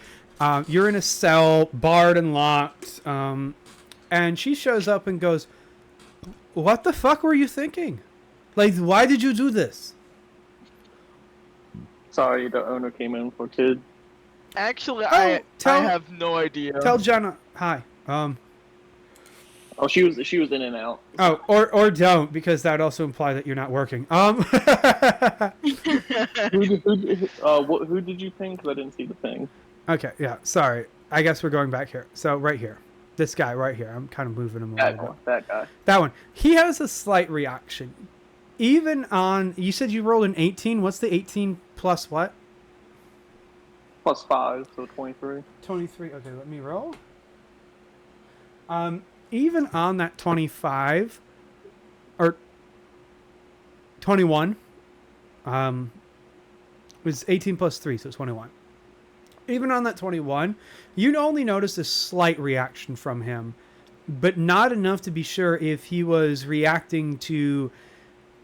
You're in a cell, barred and locked. And she shows up and goes, "What the fuck were you thinking? Like, why did you do this?" Sorry, the owner came in for kid. Actually, I have no idea. Tell Jenna hi. Oh, she was in and out. Oh, or don't, because that would also imply that you're not working. Who did you ping? Because I didn't see the ping. Okay, yeah, sorry. I guess we're going back here. So right here, this guy right here. I'm kind of moving him a little bit. That guy. That one. He has a slight reaction. Even on, you said you rolled an 18. What's the 18 plus what? Plus 5, so 23. 23. Okay, let me roll. Even on that 25 or 21, it was 18 plus 3, so 21. Even on that 21, you only noticed a slight reaction from him, but not enough to be sure if he was reacting to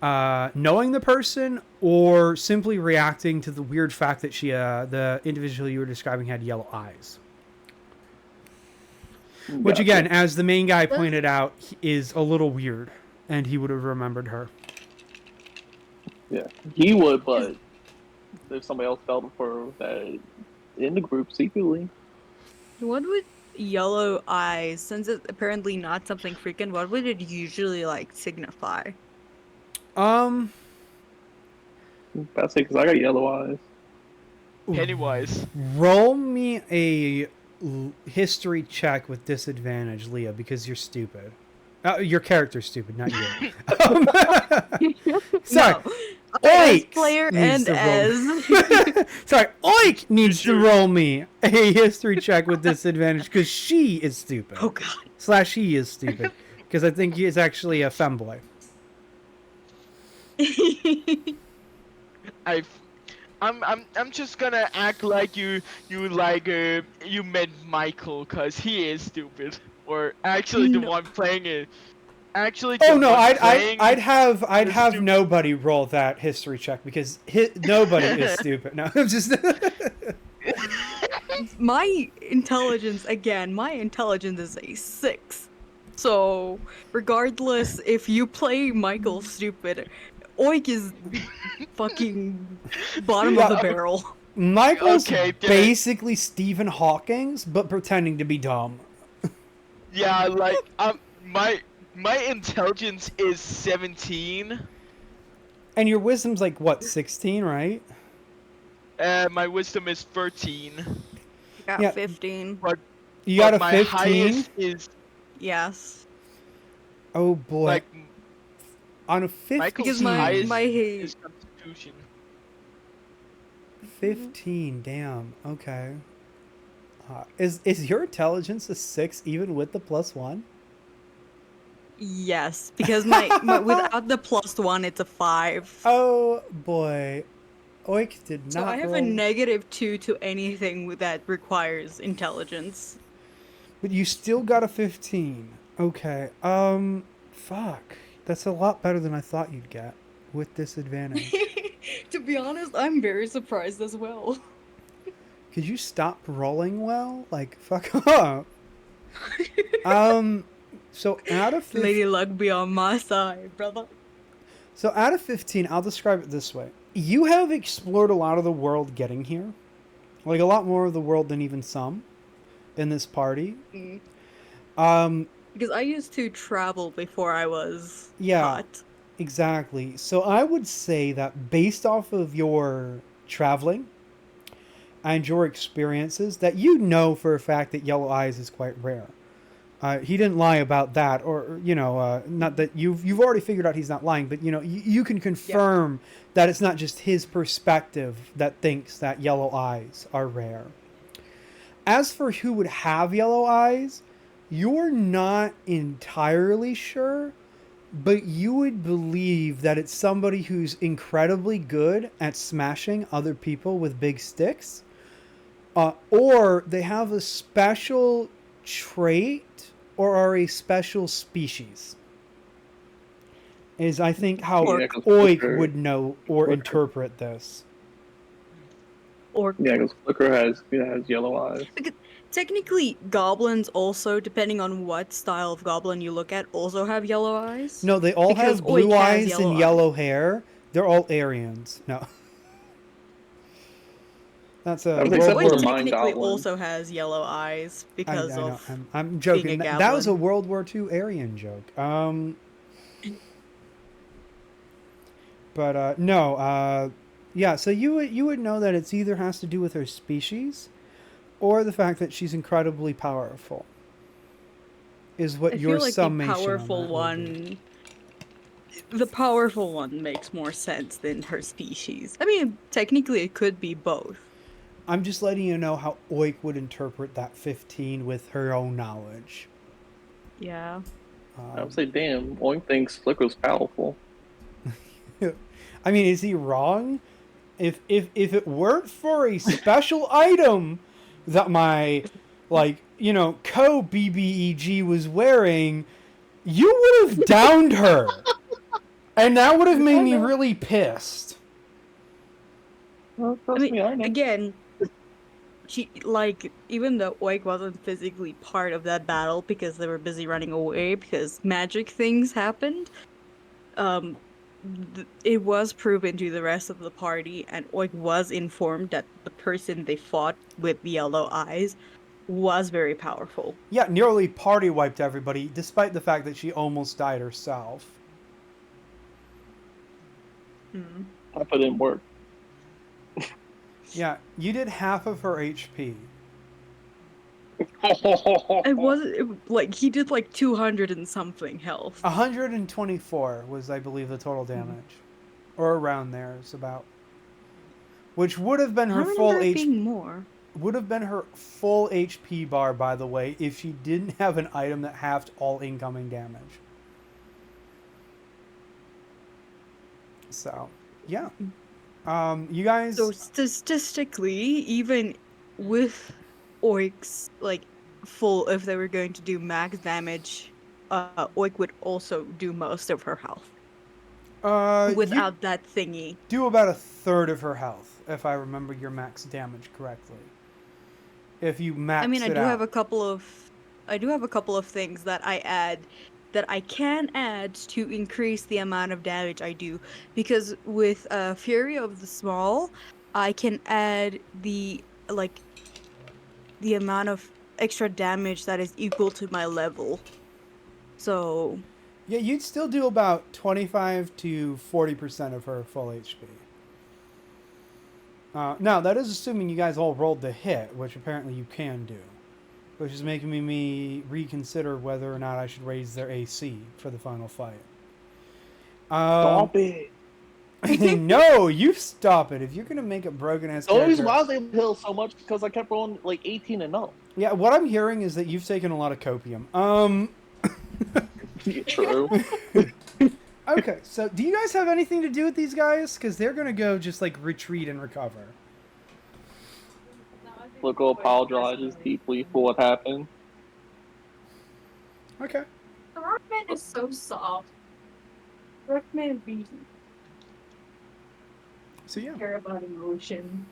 knowing the person or simply reacting to the weird fact that the individual you were describing had yellow eyes. Which, again, as the main guy pointed out, is a little weird, and he would have remembered her. Yeah, he would, but if somebody else felt for that in the group secretly. What would yellow eyes, since it's apparently not something freaking, what would it usually, signify? That's it, because I got yellow eyes. Pennywise. Roll me a history check with disadvantage, Leah, because you're stupid. Your character's stupid, not you. Sorry. Oik player needs and to roll. as Sorry, Oik needs to Sure. roll me a history check with disadvantage because she is stupid. oh god. / he is stupid because I think he is actually a femboy. I'm just gonna act like you you meant Michael, cause he is stupid, or actually the No. one playing it. Actually, Oh the no, one I'd playing have is stupid. nobody roll that history check because nobody is stupid. No, I'm just. My intelligence is a 6. So regardless if you play Michael stupid, Oik is fucking bottom of the Yeah, barrel. Michael's Okay, then- basically Stephen Hawking's, but pretending to be dumb. Yeah, like my intelligence is 17. And your wisdom's like what, 16, right? My wisdom is 13. Got Yeah. 15. You got but a my 15. highest is Yes. Oh boy, like on a 15. Michael's Because my- highest my- is Constitution. 15. Damn. Okay. Is your intelligence a 6 even with the +1? Yes, because my without the +1 it's a 5. Oh boy, Oik did not. So I have roll, a -2 to anything that requires intelligence. but you still got a 15. Okay. Fuck. That's a lot better than I thought you'd get with disadvantage. To be honest, I'm very surprised as well. Could you stop rolling well? Like, fuck off. So out of 15, Lady Luck be on my side, brother. so out of 15, I'll describe it this way. You have explored a lot of the world getting here. Like a lot more of the world than even some in this party. Because I used to travel before I was Yeah. hot. Exactly. So I would say that based off of your traveling and your experiences, that you know for a fact that yellow eyes is quite rare. He didn't lie about that, or not that you've already figured out he's not lying, but you can confirm that it's not just his perspective that thinks that yellow eyes are rare. As for who would have yellow eyes, you're not entirely sure, but you would believe that it's somebody who's incredibly good at smashing other people with big sticks, or they have a special trait or are a special species. Is, I think, how Yeah, 'cause Oik Flicker- would know or Flicker. interpret this. Or Yeah, because Flicker has yellow eyes. technically, goblins also, depending on what style of goblin you look at, also have yellow eyes. No, they all Because have blue Oik has eyes yellow and eyes. yellow hair. They're all Aryans. No. That's a I would think World some Oik were War. mine technically goblin. also has yellow eyes because I know. of I'm joking. being a That was a goblin. World War II Aryan joke. But no. Yeah. So you would know that it's either has to do with her species, or the fact that she's incredibly powerful. Is what I your feel like summation the on powerful that would be. the powerful one makes more sense than her species. I mean, technically it could be both. I'm just letting you know how Oik would interpret that 15 with her own knowledge. Yeah. I would say, damn, Oink thinks Flicker's powerful. I mean, is he wrong? If it weren't for a special item that my co BBEG was wearing, you would have downed her. And that would have made me really pissed. Well, I trust mean, me, I know. again, she even though Oik wasn't physically part of that battle because they were busy running away because magic things happened, it was proven to the rest of the party, and Oik was informed that the person they fought with the yellow eyes was very powerful. Yeah, nearly party wiped everybody, despite the fact that she almost died herself. I put in work. Yeah, you did half of her HP. It wasn't like he did like 200 and something health. 124 was, I believe, the total damage. or around there is about. Which would have been I her remember full it HP. being more. Would have been her full HP bar, by the way, if she didn't have an item that halved all incoming damage. So, yeah. You guys. So statistically, even with Oik's like full, if they were going to do max damage, Oik would also do most of her health You without that thingy. do about a third of her health, if I remember your max damage correctly. If you max I mean, it out. I do have a couple of things that I add that I can add to increase the amount of damage I do, because with Fury of the Small, I can add the amount of extra damage that is equal to my level. So Yeah, you'd still do about 25 to 40% of her full HP. Now, that is assuming you guys all rolled the hit, which apparently you can do. Which is making me reconsider whether or not I should raise their AC for the final fight. Stop it. No, you stop it. If you're going to make a broken-ass The only reason character... why I was able to heal so much because I kept rolling like 18 and up. Yeah, what I'm hearing is that you've taken a lot of copium. True. Okay, so do you guys have anything to do with these guys? Because they're going to go just, like, retreat and recover. Loco apologizes deeply for what happened. Okay. The Rockman is so soft. Rockman be So, yeah. care about emotion.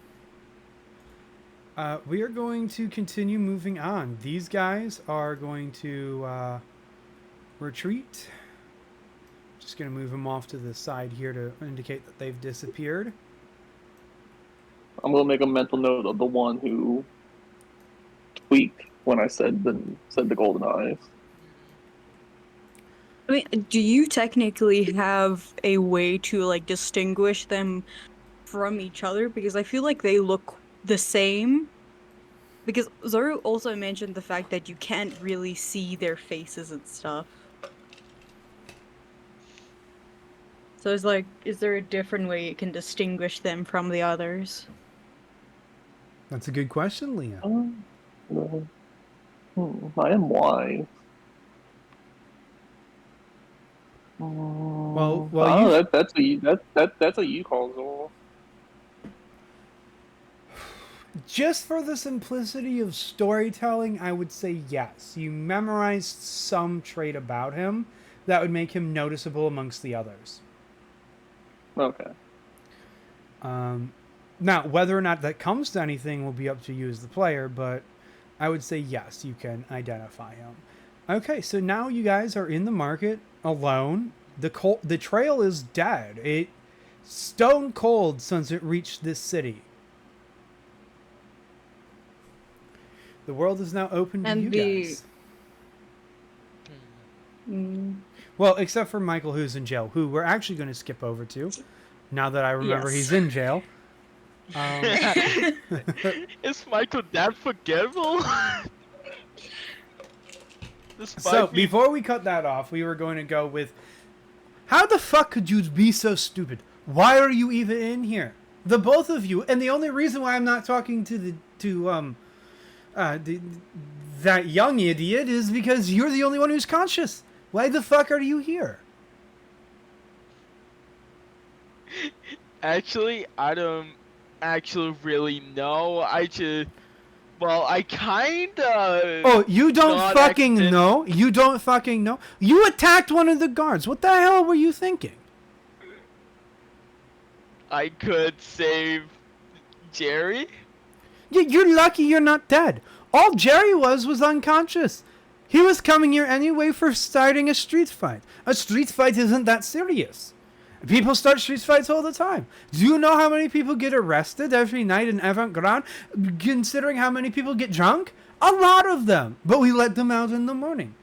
We are going to continue moving on. These guys are going to retreat. Just going to move them off to the side here to indicate that they've disappeared. I'm gonna make a mental note of the one who tweaked when I said the golden eyes. I mean, do you technically have a way to like distinguish them from each other? Because I feel like they look the same. Because Zoru also mentioned the fact that you can't really see their faces and stuff. So it's like, is there a different way you can distinguish them from the others? That's a good question, Leah. I am wise. Well, I you... don't know, that's a you call, Zoro. Just for the simplicity of storytelling, I would say yes. You memorized some trait about him that would make him noticeable amongst the others. Okay. Now, whether or not that comes to anything will be up to you as the player, but I would say yes, you can identify him. Okay, so now you guys are in the market alone. The trail is dead. It stone cold since it reached this city. The world is now open to And you the- guys. Mm. Well, except for Michael, who's in jail, who we're actually going to skip over to, now that I remember Yes. he's in jail. Is Michael that forgettable? So, before we cut that off, we were going to go with, how the fuck could you be so stupid? Why are you even in here? The both of you. And the only reason why I'm not talking to that young idiot is because you're the only one who's conscious. Why the fuck are you here? Actually, I don't actually really know. I kinda... Oh, you don't not fucking accident- know? You don't fucking know? You attacked one of the guards. What the hell were you thinking? I could save Jerry? You're lucky you're not dead. All Jerry was unconscious. He was coming here anyway for starting a street fight. A street fight isn't that serious. People start street fights all the time. Do you know how many people get arrested every night in Avant-Garde? Considering how many people get drunk? A lot of them. But we let them out in the morning.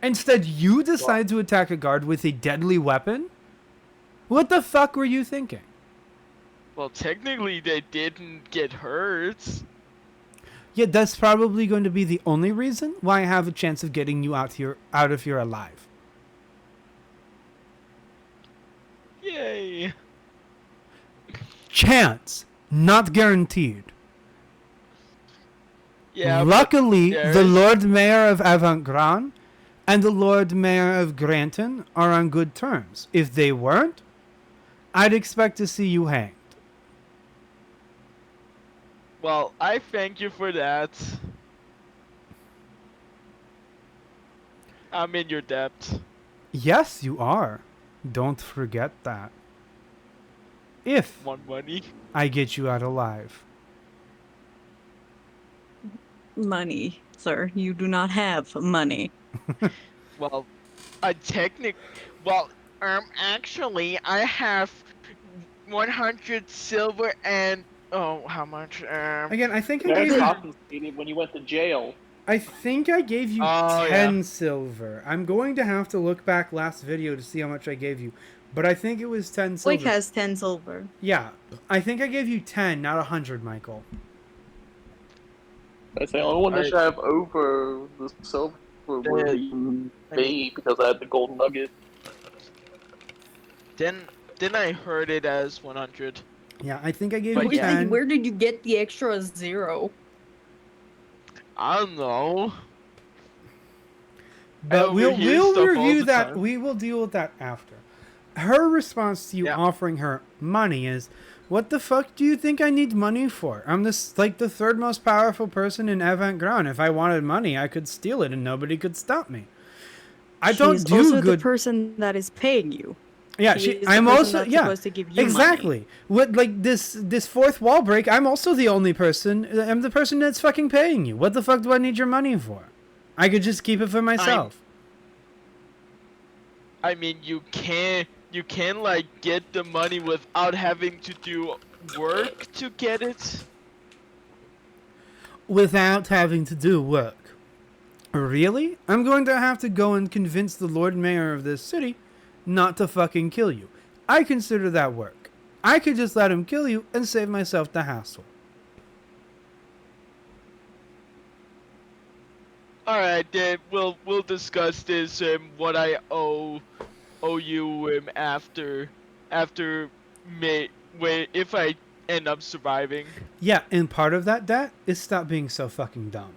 Instead, you decide to attack a guard with a deadly weapon? What the fuck were you thinking? Well, technically they didn't get hurt. Yeah, that's probably going to be the only reason why I have a chance of getting you out of here alive. Yay. chance, not guaranteed. Yeah. Luckily, there the is- Lord Mayor of Avant-Grand and the Lord Mayor of Granton are on good terms. If they weren't, I'd expect to see you hanged. Well, I thank you for that. I'm in your debt. Yes, you are. Don't forget that. If Want money? I get you out alive. Money, sir. You do not have money. Well, well, actually, I have 100 silver and how much? Again, I think I You gave you. confiscated when you went to jail. I think I gave you Oh, 10 silver. I'm going to have to look back last video to see how much I gave you. But I think it was 10 silver. Blake has 10 silver. Yeah, I think I gave you 10, not 100, Michael. That's the only one that Alright. should have over the silver were me because I had the gold nugget. Then I heard it as 100. Yeah, I think I gave But you yeah. 10. Where did you get the extra 0? I don't know. But I we'll overhear stuff all review the that. time. We will deal with that after. Her response to you Yeah. offering her money is, "What the fuck do you think I need money for? I'm this like the third most powerful person in Avant-Grand. If I wanted money, I could steal it and nobody could stop me. I don't She's do also good. the person that is paying you. Yeah, She is the I'm person also that's yeah. supposed to give you Exactly. money. What like this fourth wall break? I'm also the only person. I'm the person that's fucking paying you. What the fuck do I need your money for? I could just keep it for myself. I mean, you can like get the money without having to do work to get it. Without having to do work. Really? I'm going to have to go and convince the Lord Mayor of this city not to fucking kill you. I consider that work. I could just let him kill you and save myself the hassle. All right, then we'll discuss this what I owe you after if I end up surviving. Yeah, and part of that debt is stop being so fucking dumb.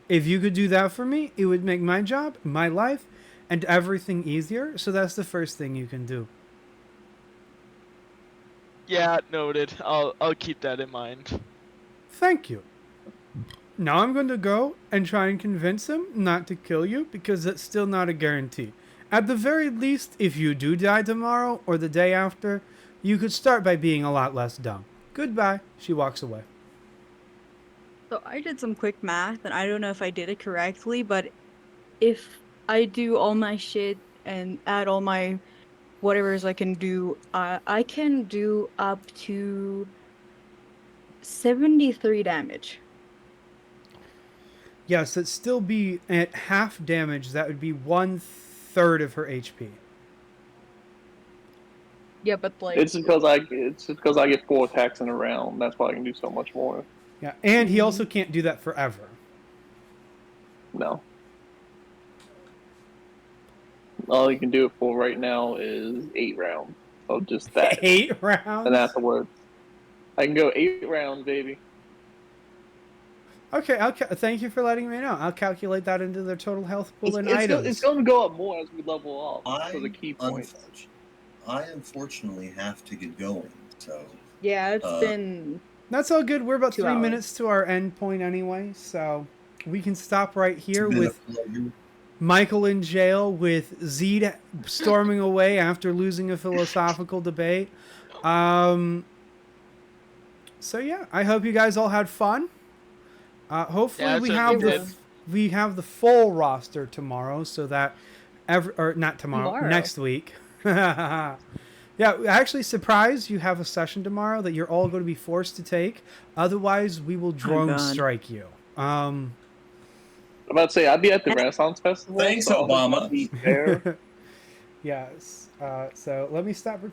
If you could do that for me, it would make my job, my life, and everything easier, so that's the first thing you can do. Yeah, noted. I'll keep that in mind. Thank you. Now I'm going to go and try and convince him not to kill you, because that's still not a guarantee. At the very least, if you do die tomorrow or the day after, you could start by being a lot less dumb. Goodbye. She walks away. So I did some quick math, and I don't know if I did it correctly, but if I do all my shit and add all my whatever's I can do, I can do up to 73 damage. Yes, it'd still be at half damage. That would be 1/3 of her HP. Yeah, but like It's because I get 4 attacks in a round. That's why I can do so much more. Yeah, and he also can't do that forever. No. All you can do it for right now is 8 rounds. So just that. 8 rounds? And afterwards. I can go 8 rounds, baby. Okay, thank you for letting me know. I'll calculate that into their total health pool and items. It's going to go up more as we level up. So the key points. I unfortunately have to get going, so... yeah, it's Uh, been That's all good. We're about 2 3 hours. minutes to our end point anyway, so we can stop right here it's been with a pleasure. Michael in jail, with Zed storming away after losing a philosophical debate. So yeah, I hope you guys all had fun. Hopefully Yeah, we so have we the did. we have the full roster tomorrow, so that or not tomorrow, next week. Yeah, actually, surprise! You have a session tomorrow that you're all going to be forced to take. Otherwise, we will drone God. strike you. I'm about to say, I'd be at the Renaissance Festival. Thanks, so I'm Obama. gonna be there. Yes. So let me stop recording.